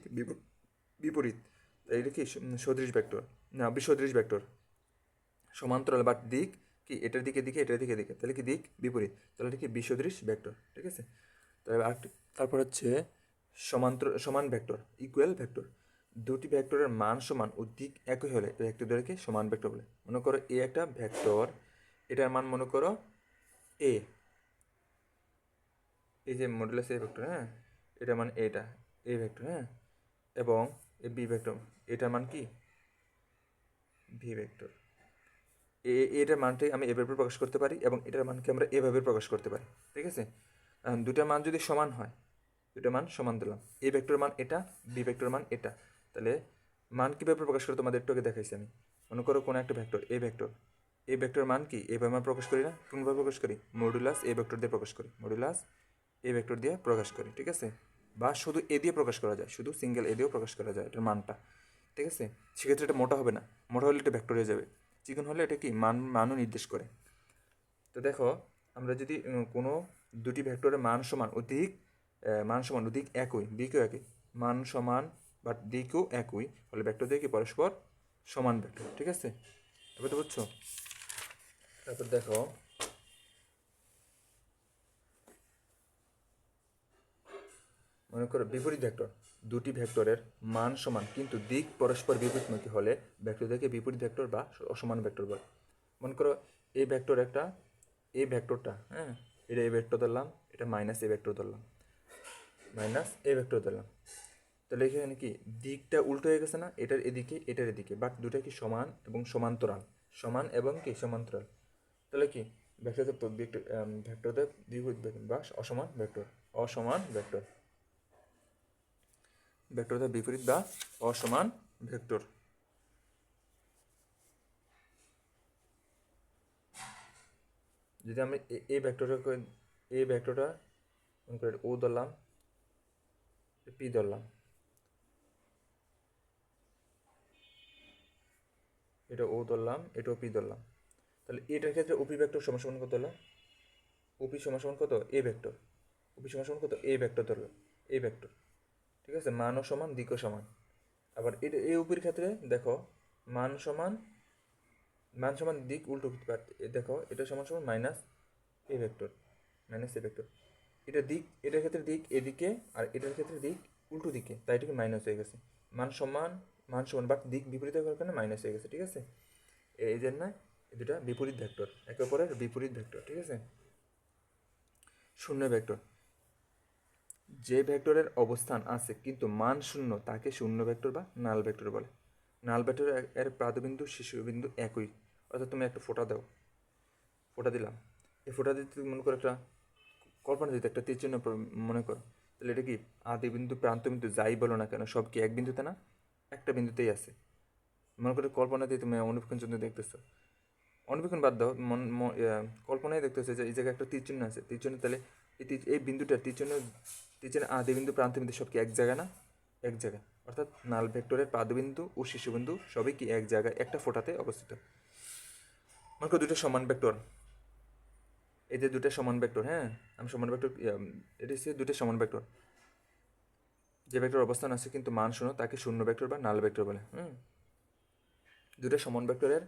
Speaker 1: বিপরীত, তাই কি সদৃশ ভেক্টর, না বিসদৃশ ভেক্টর। সমান্তরাল বাট দিক কি এটার দিকে দিকে এটার দিকে দিকে, তাহলে কি দিক বিপরীত, তাহলে এটা কি বিসদৃশ ভেক্টর। ঠিক আছে, তারপর হচ্ছে সমান ভেক্টর, ইকুয়াল ভেক্টর, দুটি ভেক্টরের মান সমান ও দিক একই হলে এই ভেক্টর দুটোকে সমান ভেক্টর বলে। মনে করো এ একটা ভেক্টর, এটার মান মনে করো এ, এই যে মডুলাস এ ভেক্টর, হ্যাঁ, এটার মান এটা এ ভেক্টর, হ্যাঁ, এবং এ বি ভেক্টর, এটার মান কি ভি ভেক্টর। এটার মানটাই আমি এভাবে প্রকাশ করতে পারি এবং এটার মানকে আমরা এভাবে প্রকাশ করতে পারি, ঠিক আছে। দুটার মান যদি সমান হয়, দুটার মান সমান দিলাম, এ ভেক্টর মান এটা, বি ভেক্টর মান এটা, তাহলে মান কীভাবে প্রকাশ করে তোমাদের একটু আগে দেখাইছি আমি। মনে করো কোনো একটা ভেক্টর এ ভেক্টর, এই ভেক্টর মান কি এভাবে আমরা প্রকাশ করি না, কোনভাবে প্রকাশ করি, মডুলাস এ ভেক্টর দিয়ে প্রকাশ করি, মডুলাস এ ভেক্টর দিয়ে প্রকাশ করি, ঠিক আছে। বা শুধু এ দিয়ে প্রকাশ করা যায়, শুধু সিঙ্গেল এ দিয়েও প্রকাশ করা যায় এটার মানটা, ঠিক আছে। সেক্ষেত্রে এটা মোটা হবে না, মোটা হলে এটা ভেক্টর হয়ে যাবে, চিকন হলে এটা কি মানও নির্দেশ করে। তো দেখো আমরা যদি কোনো দুটি ভেক্টরের মান সমান অধিক একই, দিকও একই, মান সমান বা দিকও একই হলে ভেক্টর দিয়ে কি পরস্পর সমান ভেক্টর, ঠিক আছে। এবার তো বুঝছো। তারপর দেখো মনে করো বিপরীত ভেক্টর, দুটি ভেক্টরের মান সমান কিন্তু দিক পরস্পর বিপরীতমুখী হলে ভেক্টর থেকে বিপরীত ভেক্টর বা অসমান ভেক্টর বলে। মনে করো এই ভেক্টর একটা, এই ভেক্টরটা, হ্যাঁ, এটা এ ভেক্টর ধরলাম, এটা মাইনাস এ ভেক্টর ধরলাম, মাইনাস এ ভেক্টর ধরলাম, তাহলে এখানে কি দিকটা উল্টো হয়ে গেছে না, এটার এদিকে এটার এদিকে, বাট দুটা কি সমান এবং সমান্তরাল, সমান এবং কি সমান্তরাল, তাহলে কি ভেক্টর ভেক্টরদের বিপরীত বা অসমান ভেক্টর, অসমান ভেক্টর, ভেক্টরদের বিপরীত বা অসমান ভেক্টর। যদি আমি এই ভেক্টরটা ও ধরলাম, পি ধরলাম, এটা ও ধরলাম, এটাও পি ধরলাম, তাহলে এটার ক্ষেত্রে ওপি ভেক্টর সমান কত হলো, ওপি সমান কত এ ভেক্টর, ওপি সমান কত এ ভেক্টর ধরলো, এ ভেক্টর, ঠিক আছে। মানও সমান দিকও সমান। আবার এটা এই ওপির ক্ষেত্রে দেখো মান সমান, মান সমান দিক উল্টো, দেখো এটা সমান সমান মাইনাস এ ভেক্টর, মাইনাস এ ভেক্টর, এটা দিক, এটার ক্ষেত্রে দিক এদিকে আর এটার ক্ষেত্রে দিক উল্টো দিকে, তাই এটাকে মাইনাস হয়ে গেছে, মান সমান, মান সমান বাট দিক বিপরীত হওয়ার কারণে মাইনাস হয়ে গেছে, ঠিক আছে। এই জন্য এই দুটা বিপরীত ভেক্টর, একে অপরের বিপরীত ভেক্টর, ঠিক আছে। শূন্য ভেক্টর, যে ভেক্টরের অবস্থান আছে কিন্তু মান শূন্য তাকে শূন্য ভেক্টর বা নাল ভেক্টর বলে। নাল ভেক্টর এর প্রাদবিন্দু শিশুবিন্দু একই, অর্থাৎ তুমি একটা ফোঁটা দাও, ফোঁটা দিলাম, এই ফোঁটা দিতে মনে করো একটা কল্পনা দিতে একটা তীর চিহ্ন মনে করো, তাহলে এটা কি আদি বিন্দু প্রান্ত বিন্দু যাই বলো না কেন সব কি এক বিন্দুতে না, একটা বিন্দুতেই আছে। মনে করো কল্পনা দিয়ে তুমি অনুবীক্ষণ চিহ্ন দেখতেছো, অনুবীক্ষণ বাদ দাও, কল্পনায় দেখতেছে যে এই জায়গায় একটা তীর চিহ্ন আছে, তীর চিহ্ন, তাহলে এই বিন্দুটা তীর চিহ্ন আদি বিন্দু প্রান্ত বিন্দু সব কি এক জায়গায় না, এক জায়গায়, অর্থাৎ নাল ভেক্টরের পাদবিন্দু ও শিশুবিন্দু সবই কি এক জায়গায় একটা ফোঁটাতে অবস্থিত। মনে করো দুটো সমান ভেক্টর, এই যে দুটো সমান ভেক্টর, হ্যাঁ, আমি সমান ভেক্টর, এটা হচ্ছে দুটো সমান ভেক্টর, যে ভেক্টর অবস্থান আছে কিন্তু মান শূন্য তাকে শূন্য ভেক্টর বা নাল ভেক্টর বলে। দুটো সমান ভেক্টরের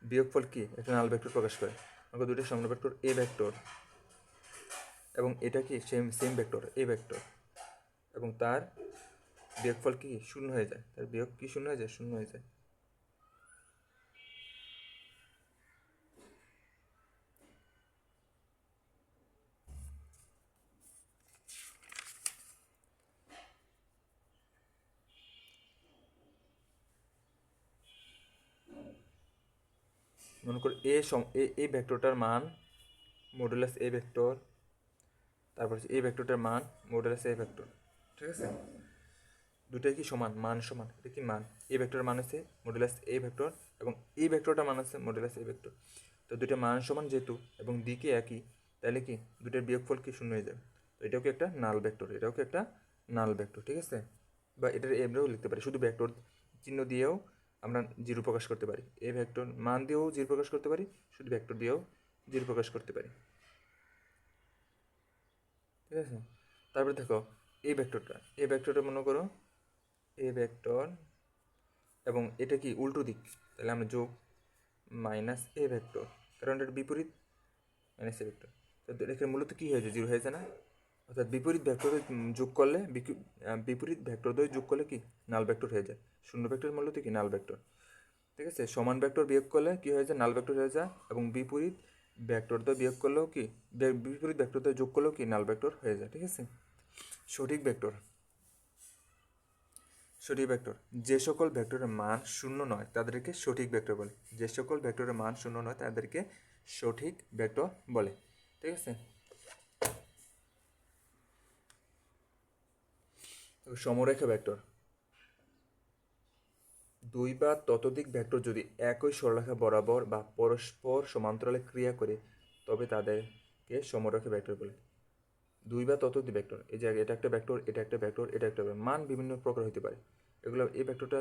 Speaker 1: বিয়োগফল কি একটা নাল ভেক্টর প্রকাশ করে। আমাকে দুটো সমান ভেক্টর এ ভেক্টর এবং এটা কি same same vector A vector, এবং তার বিয়োগফল কি শূন্য হয়ে যায়, তার বিয়োগ কি শূন্য হয়ে যায়, শূন্য হয়ে যায়। মনে করো এই ভেক্টরটার মান মডুলাস এ ভেক্টর, তারপর এই ভেক্টরটার মান মডুলাস এ ভেক্টর, ঠিক আছে। দুটাই কি সমান, মান সমান, এটা কি মান, এই ভেক্টরের মান আছে মডুলাস এ ভেক্টর এবং এই ভেক্টরটার মান আছে মডুলাস এ ভেক্টর। তো দুটো মান সমান যেহেতু এবং দিকে একই, তাহলে কি দুটোর বিয়োগফল কি শূন্য হয়ে যাবে। তো এটাও কি একটা নাল ভেক্টর, এটাও কি একটা নাল ভেক্টর, ঠিক আছে। বা এটার এমনিও লিখতে পারি, শুধু ভেক্টর চিহ্ন দিয়েও আমরা জিরো প্রকাশ করতে পারি, এই ভেক্টর মান দিয়েও জিরো প্রকাশ করতে পারি, শুধু ভেক্টর দিয়েও জিরো প্রকাশ করতে পারি, ঠিক আছে। তারপরে দেখো এই ভেক্টরটা মনে করো এ ভেক্টর এবং এটা কি উল্টো দিক, তাহলে আমরা যোগ মাইনাস এ ভেক্টর, কারণ এটার বিপরীত মাইনাস এ ভেক্টর, তো এখানে মূলত কী হয়েছে জিরো হয়েছে না, অর্থাৎ বিপরীত ভেক্টরে যোগ করলে বিপরীত ভেক্টরদ্বয় যোগ করলে কি নাল ভেক্টর হয়ে যায়। শূন্য ভেক্টরের মূল্য তো কি নাল ভেক্টর। ঠিক আছে, সমান ভেক্টর বিয়োগ করলে কি হয়ে যায় নাল ভেক্টর হয়ে যায়, এবং বিপরীত ভেক্টরদ্বয় বিয়োগ করলেও কি বিপরীত ভেক্টরদ্বয় যোগ করলেও কি নাল ভেক্টর হয়ে যায়। ঠিক আছে, সঠিক ভেক্টর। সঠিক ভেক্টর, যে সকল ভেক্টরের মান শূন্য নয় তাদেরকে সঠিক ভেক্টর বলে। যে সকল ভেক্টরের মান শূন্য নয় তাদেরকে সঠিক ভেক্টর বলে। ঠিক আছে, সমরেখা ভেক্টর, দুই বা ততোধিক ভেক্টর যদি একই সরলরেখা বরাবর বা পরস্পর সমান্তরালে ক্রিয়া করে তবে তাদেরকে সমরেখা ভেক্টর বলে। দুই বা ততোধিক ভেক্টর, এই যে এটা একটা ভেক্টর, এটা একটা ভেক্টর, এটা একটা ভেক্টর, মান বিভিন্ন প্রকার হতে পারে। এগুলো এই ভেক্টরটা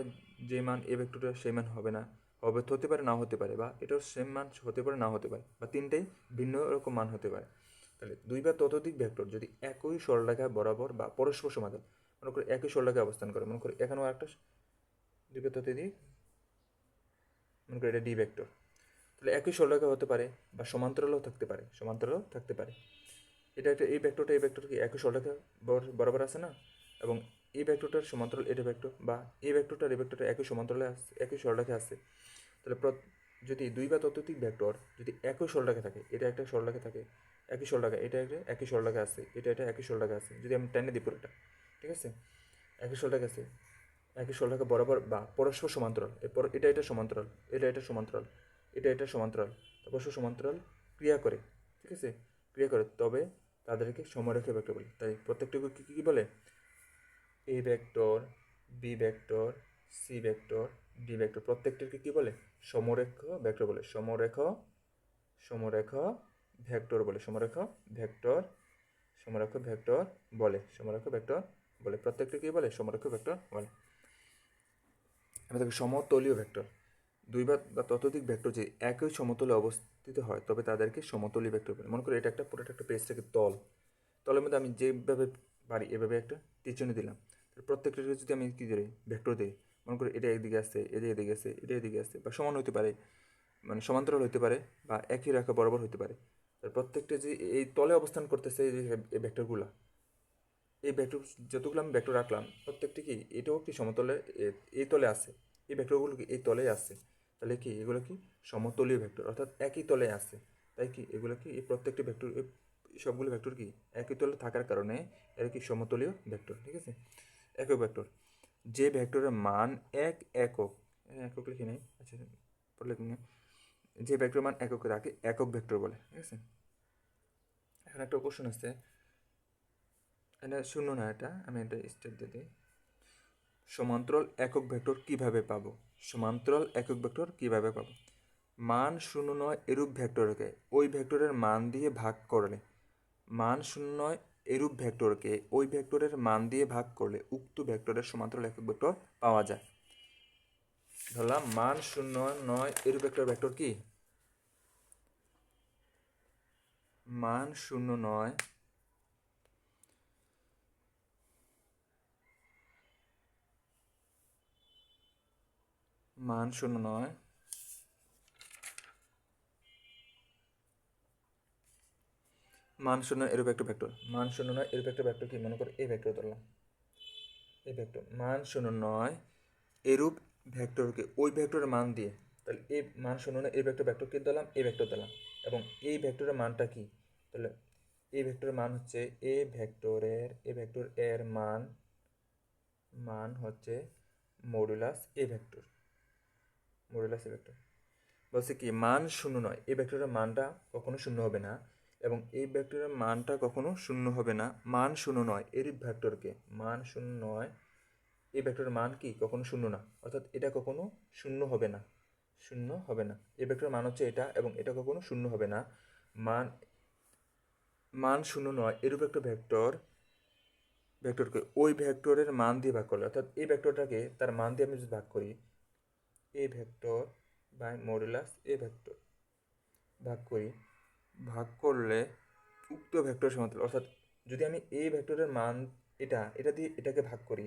Speaker 1: যে মান, এই ভেক্টরটা সেই মান হবে না, হতে পারে নাও হতে পারে, বা এটাও সেম মান হতে পারে নাও হতে পারে, বা তিনটেই ভিন্ন রকম মান হতে পারে। তাহলে দুই বা ততোধিক ভেক্টর যদি একই সরলরেখা বরাবর বা পরস্পর সমান্তরাল, মনে করি একই সরলরেখায় অবস্থান করে, মনে করি এখানেও একটা দুই বা ততোধিক, মনে করি এটা ডি ভেক্টর, তাহলে একই সরলরেখা হতে পারে বা সমান্তরালও থাকতে পারে, সমান্তরালও থাকতে পারে। এটা একটা এই ভেক্টর কি একই সরলরেখা বরাবর আছে না, এবং এই ভেক্টরটার সমান্তরাল এটা ভেক্টর, বা এই ভেক্টরটা একই সমান্তরালে আছে, একই সরলরেখা আছে। তাহলে যদি দুই বা ততোধিক ভেক্টর যদি একই সরলরেখা থাকে, এটা একটা সরলরেখা থাকে, একই সরলরেখা, এটা একটা একই সরলরেখা আছে, এটা একই সরলরেখা আছে, যদি আমি টেনে দিই পুরোটা, ঠিক আছে, একই সরলরেখা আছে, একই সরলরেখা বরাবর বা পরস্পর সমান্তরাল, এরপর এটা সমান্তরাল, এটা সমান্তরাল, এটা সমান্তরাল, পরস্পর সমান্তরাল ক্রিয়া করে, ঠিক আছে, ক্রিয়া করে, তবে তাদেরকে সমরেখা ভেক্টর বলে। তাই প্রত্যেকটিকে কী কী বলে? A vector, B vector, C vector, D vector, প্রত্যেকটিকে কী বলে? সমরেখ ভেক্টর বলে। সমরেখ ভেক্টর বলে, সমরেখ ভেক্টর বলে, প্রত্যেকটি কী বলে? সমরেখ ভেক্টর বলে। এবার দেখো সমতলীয় ভেক্টর, দুই বা ততোধিক ভেক্টর যে একই সমতলে অবস্থিত হয় তবে তাদেরকে সমতলীয় ভেক্টর বলে। মনে করো এটা একটা পুরোটা একটা পেজটাকে তলের মধ্যে আমি যেভাবে পারি এভাবে একটা টিচনে দিলাম, প্রত্যেকটাকে যদি আমি কী দিই ভেক্টর দিই, মনে করি এটা একদিকে আসছে, এটা এদিকে আসছে, এটা এদিকে আসছে, বা সমান হতে পারে, মানে সমান্তরাল হতে পারে, বা একই রেখা বরাবর হতে পারে। প্রত্যেকটা যে এই তলে অবস্থান করতেছে এই ভেক্টরগুলো, এই ভেক্টর যতগুলো আমি ভেক্টর রাখলাম প্রত্যেকটি কি এটাও কি সমতলে এই তলে আছে, এই ভেক্টরগুলো কি এই তলেই আছে, তাহলে কি এগুলো কি সমতলীয় ভেক্টর, অর্থাৎ একই তলে আছে। তাই কি এগুলো কি এই প্রত্যেকটি ভেক্টর, সবগুলো ভেক্টর কি একই তলে থাকার কারণে এরা কি সমতলীয় ভেক্টর। ঠিক আছে, একক ভেক্টর, যে ভেক্টরের মান একক, একক লিখে নেই, আচ্ছা পরে লিখে নেই, যে ভেক্টরের মান একক তাকে একক ভেক্টর বলে। ঠিক আছে, এখন একটা কোশ্চেন আছে, এটা শূন্য না, এটা আমি এটা স্টেপ দিয়ে দিই। সমান্তরাল একক ভেক্টর কিভাবে পাবো? সমান্তরাল একক ভেক্টর কিভাবে পাবো? মান শূন্য নয় এরূপ ভেক্টরকে ওই ভেক্টরের মান দিয়ে ভাগ করলে, মান শূন্য নয় এরূপ ভেক্টরকে ওই ভেক্টরের মান দিয়ে ভাগ করলে উক্ত ভেক্টরের সমান্তরাল একক ভেক্টর পাওয়া যায়। ধরলাম মান শূন্য নয় এরূপ একটা ভেক্টর কি, মান শূন্য নয় মান শূন্য নয় মান শূন্য এরূপ একটা ভেক্টর, মান শূন্য নয় এরূপ একটা ভেক্টর কি, মনে করো এই ভেক্টর ধরলাম, এই ভেক্টর মান শূন্য নয় এরূপ ভেক্টরকে ওই ভেক্টরের মান দিয়ে, তাহলে এই মান শূন্য নয় এই ভেক্টরকে দিলাম, এই ভেক্টর দিলাম, এবং এই ভেক্টরের মানটা কি, তাহলে এই ভেক্টরের মান হচ্ছে এই ভেক্টর এর মান হচ্ছে মডুলাস এ ভেক্টর, বলছে কি মান শূন্য নয় এই ভেক্টরের মানটা কখনো শূন্য হবে না, এবং এই ভেক্টরের মানটা কখনো শূন্য হবে না, মান শূন্য নয় এর ভেক্টরকে, মান শূন্য নয় এই ভেক্টরের মান কি কখনো শূন্য না, অর্থাৎ এটা কখনো শূন্য হবে না, এই ভেক্টরের মান হচ্ছে এটা, এবং এটা কখনো শূন্য হবে না। মান মান শূন্য নয় এরূপ একটা ভেক্টরকে ওই ভেক্টরের মান দিয়ে ভাগ করলে, অর্থাৎ এই ভেক্টরটাকে তার মান দিয়ে আমি যদি ভাগ করি, A vector by modulus A vector ভাগ করলে উক্ত ভেক্টর সমান্তরাল, অর্থাৎ যদি আমি এই ভেক্টরের মান এটা দিয়ে এটাকে ভাগ করি,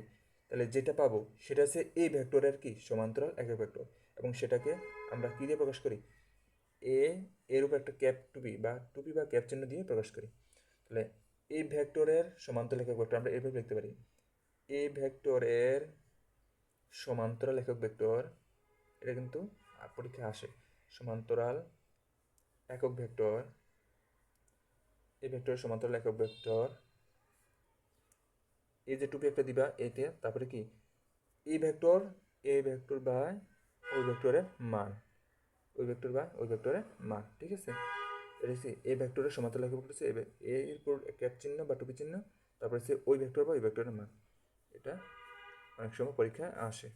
Speaker 1: তাহলে যেটা পাবো সেটা হচ্ছে এই ভেক্টরের কি সমান্তরাল একক ভেক্টর, এবং সেটাকে আমরা কী দিয়ে প্রকাশ করি, এর উপর একটা ক্যাপ টুপি বা ক্যাপ চিহ্ন দিয়ে প্রকাশ করি। তাহলে এই ভেক্টরের সমান্তরাল একক ভেক্টর আমরা এভাবে লিখতে পারি, এই ভেক্টরের সমান্তরাল একক ভেক্টর, এটা কিন্তু পরীক্ষায় আসে, সমান্তরাল একক ভেক্টর, এই ভেক্টরের সমান্তরাল একক ভেক্টর, এই যে টুপি একটা দিবা এতে, তারপরে কি এই ভেক্টর বা ওই ভেক্টরের মান, ওই ভেক্টর বা ওই ভেক্টরের মান, ঠিক আছে। এটা হচ্ছে এই ভেক্টরের সমান্তরাল একক ভেক্টর হচ্ছে এরপর ক্যাপ চিহ্ন বা টুপি চিহ্ন, তারপরে হচ্ছে ওই ভেক্টর বা ওই ভেক্টরের মান। এটা অনেক সময় পরীক্ষায় আসে।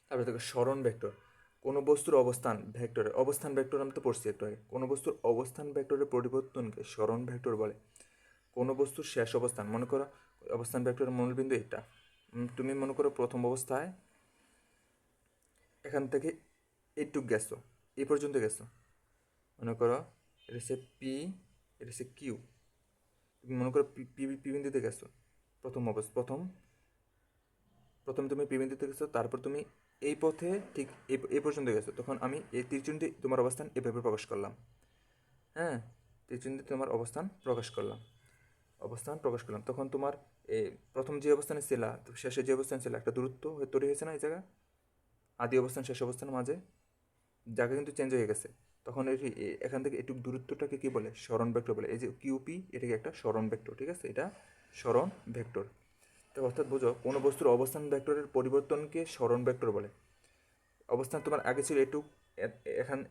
Speaker 1: তারপরে দেখো সরণ ভেক্টর, কোনো বস্তুর অবস্থান ভেক্টরের, অবস্থান ভেক্টর আমি তো পড়ছি একটু আগে, কোনো বস্তুর অবস্থান ভেক্টরের পরিবর্তনকে সরণ ভেক্টর বলে। কোনো বস্তুর শেষ অবস্থান, মনে করো অবস্থান ভেক্টরের মূলবিন্দু এটা, তুমি মনে করো প্রথম অবস্থায় এখান থেকে এইটুক গেছো, এই পর্যন্ত গেছো, মনে করো এটা হচ্ছে পি, এটা হচ্ছে কিউ, তুমি মনে করো পি বিন্দুতে গেছো, প্রথম তুমি পি বিন্দুতে গেছো, তারপর তুমি এই পথে ঠিক এই পর্যন্ত গেছো, তখন আমি এই তীরচিহ্নটি তোমার অবস্থান এভাবে প্রকাশ করলাম, হ্যাঁ, তীরচিহ্নটি তোমার অবস্থান প্রকাশ করলাম, তখন তোমার এই প্রথম যে অবস্থানে ছিল, শেষে যে অবস্থানে ছিল, একটা দূরত্ব তৈরি হয়েছে না এই জায়গা, আদি অবস্থান শেষ অবস্থানের মাঝে জায়গা কিন্তু চেঞ্জ হয়ে গেছে, তখন এখান থেকে একটু দূরত্বটাকে কি বলে, সরণ ভেক্টর বলে। এই যে কিউপি, এটাকে একটা সরণ ভেক্টর, ঠিক আছে, এটা সরণ ভেক্টর। তো অর্থাৎ বোঝো, কোনো বস্তুর অবস্থান ভেক্টরের পরিবর্তনকে সরণ ভেক্টর বলে। অবস্থান তোমার আগে ছিল একটু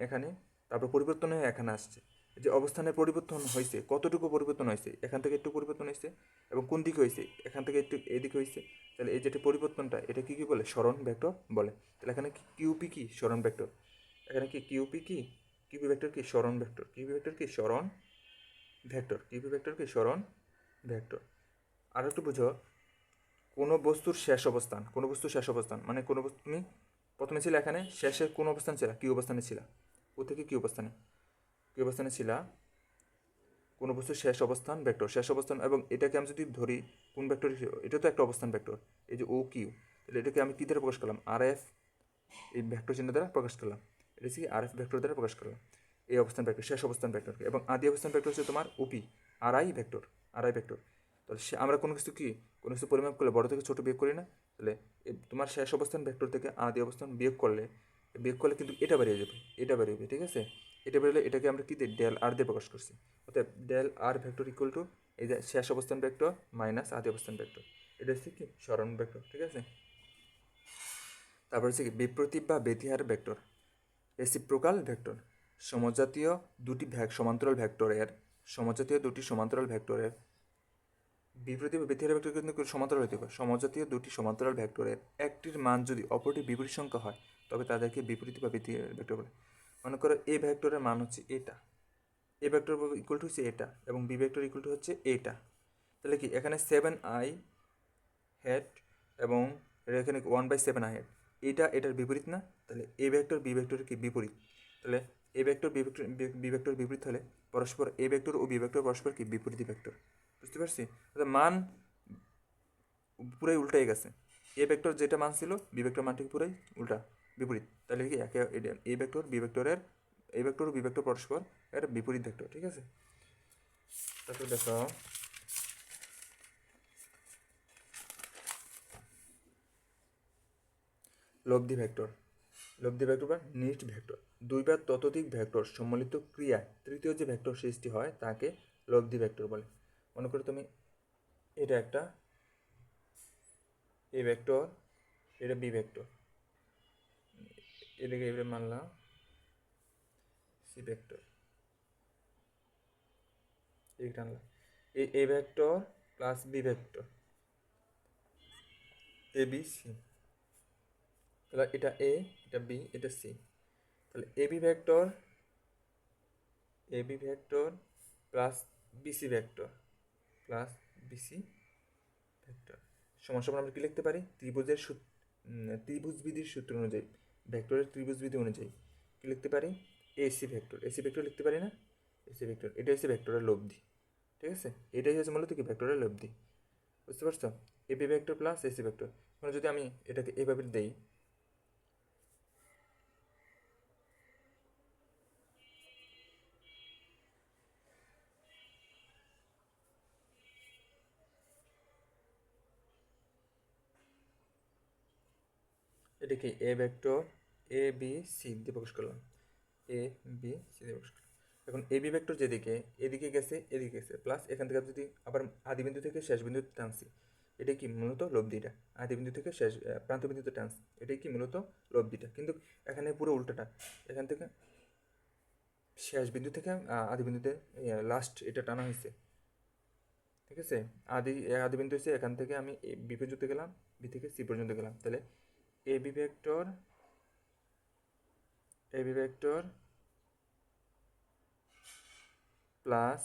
Speaker 1: এখানে, তারপর পরিবর্তন হয়ে এখানে আসছে, যে অবস্থানের পরিবর্তন হয়েছে, কতটুকু পরিবর্তন হয়েছে, এখান থেকে একটু পরিবর্তন হয়েছে, এবং কোন দিকে হয়েছে, এখান থেকে একটু এদিকে হয়েছে, তাহলে এই যেটা পরিবর্তনটা, এটা কি বলে, সরণ ভেক্টর বলে। তাহলে এখানে কিউপি কি, সরণ ভেক্টর, এখানে কি কিউপি কি, কিউপি ভেক্টর কি, সরণ ভেক্টর, কিউপি ভেক্টর কি, সরণ ভেক্টর, কিউপি ভেক্টর কি, সরণ ভেক্টর। আর একটু বুঝো, কোনো বস্তুর শেষ অবস্থান, কোনো বস্তুর শেষ অবস্থান মানে কোনো বস্তু, তুমি প্রথমে ছিল এখানে, শেষে কোন অবস্থান ছিল, কি অবস্থানে ছিল, ও থেকে কি অবস্থানে ছিল, কোনো বস্তুর শেষ অবস্থান ভেক্টর, শেষ অবস্থান, এবং এটাকে আমি যদি ধরি কোন ভেক্টর, এটা তো একটা অবস্থান ভেক্টর, এই যে ও কিউ, তাহলে এটাকে আমি কী দ্বারা প্রকাশ করলাম, আর এফ, এই ভেক্টর চিহ্ন দ্বারা প্রকাশ করলাম, এটা হচ্ছে আর এফ ভেক্টর দ্বারা প্রকাশ করলাম এই অবস্থান ভেক্টর, শেষ অবস্থান ভেক্টরকে। এবং আদি অবস্থান ভেক্টর হচ্ছে তোমার ওপি, আর আই ভেক্টর। তাহলে আমরা কোনো কিছু পরিমাপ করলে বড় থেকে ছোট বিয়োগ করি না, তাহলে তোমার শেষ অবস্থান ভেক্টর থেকে আদি অবস্থান বিয়োগ করলে কিন্তু এটা বেরিয়ে যাবে, ঠিক আছে। এটা বেরোলে এটাকে আমরা কি দিয়ে, ডেল আর দিয়ে প্রকাশ করছি। অর্থাৎ del R vector equal to এই যে শেষ অবস্থান ভেক্টর মাইনাস আদি অবস্থান ভেক্টর, এটা হচ্ছে কি সরণ ভেক্টর, ঠিক আছে। তারপর হচ্ছে কি বিপ্রতীপ বা ব্যতিহার ভেক্টর, রেসিপ্রোকাল ভেক্টর, সমজাতীয় দুটি সমান্তরাল ভেক্টরের বিপরীত বা ব্যতিহার ভেক্টর কিন্তু সমান্তরাল হতে হবে। সমজাতীয় দুটি সমান্তরাল ভেক্টরের একটির মান যদি অপরটি বিপরীত সংখ্যা হয়, তবে তাদেরকে বিপরীত বা ব্যতিহার ভেক্টর বলে। মনে করো এ ভেক্টরের মান হচ্ছে এটা, এ ভেক্টর ইকুয়াল টু হচ্ছে এটা, এবং বি ভেক্টর ইকুয়াল টু হচ্ছে এটা, তাহলে কি এখানে 7i হেড এবং এখানে 1/7i হেড, এটার বিপরীত না, তাহলে এ ভেক্টর বি ভেক্টরের কি বিপরীত, তাহলে এ ভেক্টর বি ভেক্টর বিপরীত হলে পরস্পর এ ভেক্টর ও বি ভেক্টর পরস্পর কি বিপরীত ভেক্টর, বুঝতে পারছি। মান পুরাই উল্টাই গেছে, এ ভেক্টর যেটা মান ছিল বি ভেক্টর মানটি পুরাই উল্টা বিপরীত, তাহলে কি এ ভেক্টর বি ভেক্টরের, এ ভেক্টর ও বি ভেক্টর পরস্পর এর বিপরীত ভেক্টর, ঠিক আছে। তারপর দেখো লব্ধি ভেক্টর বা নিট ভেক্টর, দুই বা ততোধিক ভেক্টর সম্মিলিত ক্রিয়ায় তৃতীয় যে ভেক্টর সৃষ্টি হয় তাকে লব্ধি ভেক্টর বলে। মনে করো তুমি এটা একটা এ ভেক্টর, এটা বি ভেক্টর, এটাকে এবারে মানলাম সি ভেক্টর, এইটা আনলাম A vector plus B vector, A B C, তাহলে এটা এ, এটা বি, এটা সি, তাহলে A B vector plus BC vector plus BC vector সমান সমান আমরা কি লিখতে পারি, ত্রিভুজ বিধির সূত্র অনুযায়ী, ভেক্টরের ত্রিভুজ বিধি অনুযায়ী কি লিখতে পারি, এসি ভেক্টর লিখতে পারি না, এসি ভেক্টর, এটা হচ্ছে ভেক্টরের লব্ধি, ঠিক আছে, এটাই হচ্ছে মূলত কি ভেক্টরের লব্ধি, বুঝতে পারছো, AB vector plus AC vector. মানে যদি আমি এটাকে এভাবে দেই, এটাকে A vector A B C দিয়ে প্রকাশ করলাম, এ বি সি দিয়ে প্রকাশ করলাম। এখন এ বি ভেক্টর যেদিকে এদিকে গেছে এদিকে গেছে, প্লাস এখান থেকে যদি আবার আদি বিন্দু থেকে শেষ বিন্দুতে টানছি, এটাই কি মূলত লব্ধিটা। আদি বিন্দু থেকে শেষ প্রান্ত বিন্দুতে টানছি, এটাই কি মূলত লব্ধিটা। কিন্তু এখানে পুরো উল্টোটা, এখান থেকে শেষ বিন্দু থেকে আদি বিন্দুতে লাস্ট এটা টানা হয়েছে, ঠিক আছে। আদি বিন্দু হচ্ছে এখান থেকে আমি বি পর্যন্ত গেলাম, বি থেকে সি পর্যন্ত গেলাম, তাহলে A B vector plus,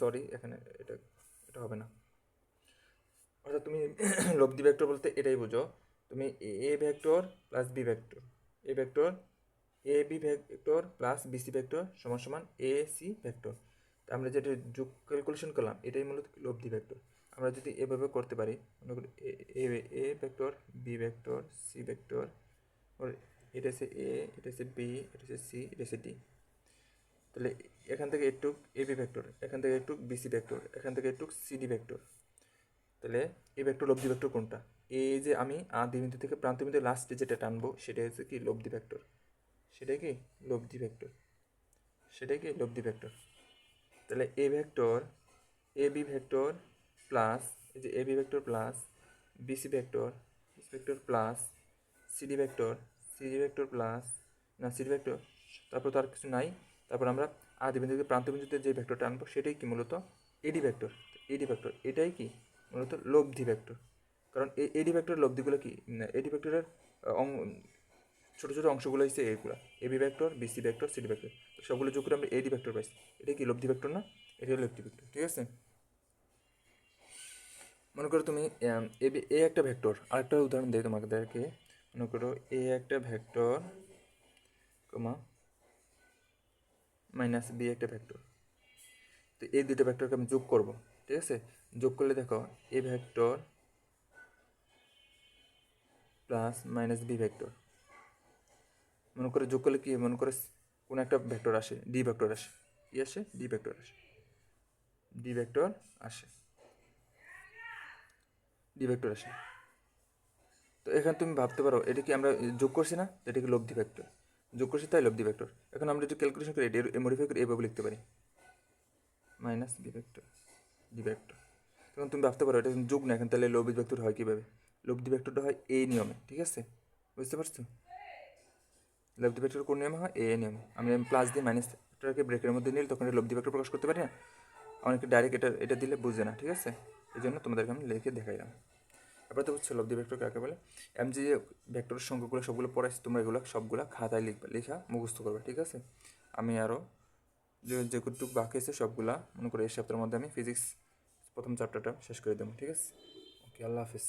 Speaker 1: sorry এখানে এটা এটা হবে না। অর্থাৎ তুমি লব্ধি ভেক্টর বলতে এটাই বুঝো, তুমি A vector plus B vector, A vector A B vector plus B C vector সমান সমান এ সি ভেক্টর। আমরা যেটা যোগ ক্যালকুলেশন করলাম এটাই মূলত লব্ধি ভেক্টর। আমরা যদি এভাবে করতে পারি, মনে করি A vector B vector C vector, এটা হচ্ছে এ, এটা হচ্ছে বি, এটা হচ্ছে সি, এটা হচ্ছে ডি। তাহলে এখান থেকে একটু এ বি ভেক্টর, এখান থেকে একটু বি সি ভেক্টর, এখান থেকে একটু সি ডি ভেক্টর। তাহলে এই ভেক্টর লব্ধি ভেক্টর কোনটা? এই যে আমি আদি বিন্দু থেকে প্রান্ত বিন্দু লাস্টে যেটা টানবো সেটা হচ্ছে কি লব্ধি ভেক্টর, সেটাই কি লব্ধি ভেক্টর, সেটাই কি লব্ধি ভেক্টর। তাহলে A vector A B vector plus, এই যে A B vector plus BC vector plus CD vector, CD vector plus, না সিডি ভেক্টর, তারপর তো আর কিছু নাই। তারপর আমরা আদি বিন্দু থেকে প্রান্ত বিন্দুতে যে ভেক্টরটা আনবো সেটাই কি মূলত এডি ভেক্টর। এডি ভেক্টর এটাই কি মূলত লব্ধি ভেক্টর। কারণ এই এডি ভেক্টরের লব্ধিগুলো কি, এডি ভেক্টরের ছোটো ছোটো অংশগুলো হচ্ছে এইগুলো, AB vector BC vector CD vector, সবগুলো যোগ করে আমরা এডি ভেক্টর পাইছি। এটা কি লব্ধি ভেক্টর না? এটা হলো লব্ধি ভেক্টর, ঠিক আছে। মনে করো তুমি এ একটা ভেক্টর, আরেকটা উদাহরণ দিই তোমাদেরকে। মনে করো এ একটা ভেক্টর কমা মাইনাস বি একটা ভেক্টর। তো এই দুটো ভেক্টরকে আমি যোগ করব, ঠিক আছে। যোগ করলে দেখো A vector plus minus B vector, মনে করে যোগ করলে কি, মনে করে কোনো একটা ভেক্টর আসে, ডি ভেক্টর আসে, কি আসে, ডি ভেক্টর আসে, ডি ভেক্টর আসে, ডি ভেক্টর আসে। তো এখানে তুমি ভাবতে পারো এটা কি আমরা যোগ করছি না, এটা কি লব্ধি ভেক্টর, যোগ করছি তাই লব্ধি ভেক্টর। এখন আমরা যদি ক্যালকুলেশন করি এটা মডিফাই করে এভাবে লিখতে পারি, minus B vector D vector. এখন তুমি ভাবতে পারো এটা যোগ না, এখন তাহলে লব্ধি ভেক্টর হয় কীভাবে? লব্ধি ভেক্টরটা হয় এই নিয়মে, ঠিক আছে, বুঝতে পারছো? লব্ধি ভেক্টর কোন নিয়মে হয়? এ নিয়মে। আমি প্লাস দিয়ে মাইনাসটাকে ব্রেকের মধ্যে নিলে তখন লব্ধি ভেক্টর প্রকাশ করতে পারি না। অনেকে ডাইরেক্ট এটা দিলে বুঝে না, ঠিক আছে। এই জন্য তোমাদেরকে আমি লিখে দেখাইলাম। এবার তো বুঝছো লব্ধি ভেক্টর কাকে বলে। আমি যে ভেক্টরের সংখ্যাগুলো সবগুলো পড়াইছি, তোমরা এগুলো সবগুলো খাতায় লিখবে, লেখা মুখস্থ করবে, ঠিক আছে। আমি আরও যেটুকু বাকি আছে সবগুলা মনে করো এই সপ্তাহের মধ্যে আমি ফিজিক্স প্রথম চ্যাপ্টারটা শেষ করে দেবো, ঠিক আছে। ওকে, আল্লাহ হাফিজ।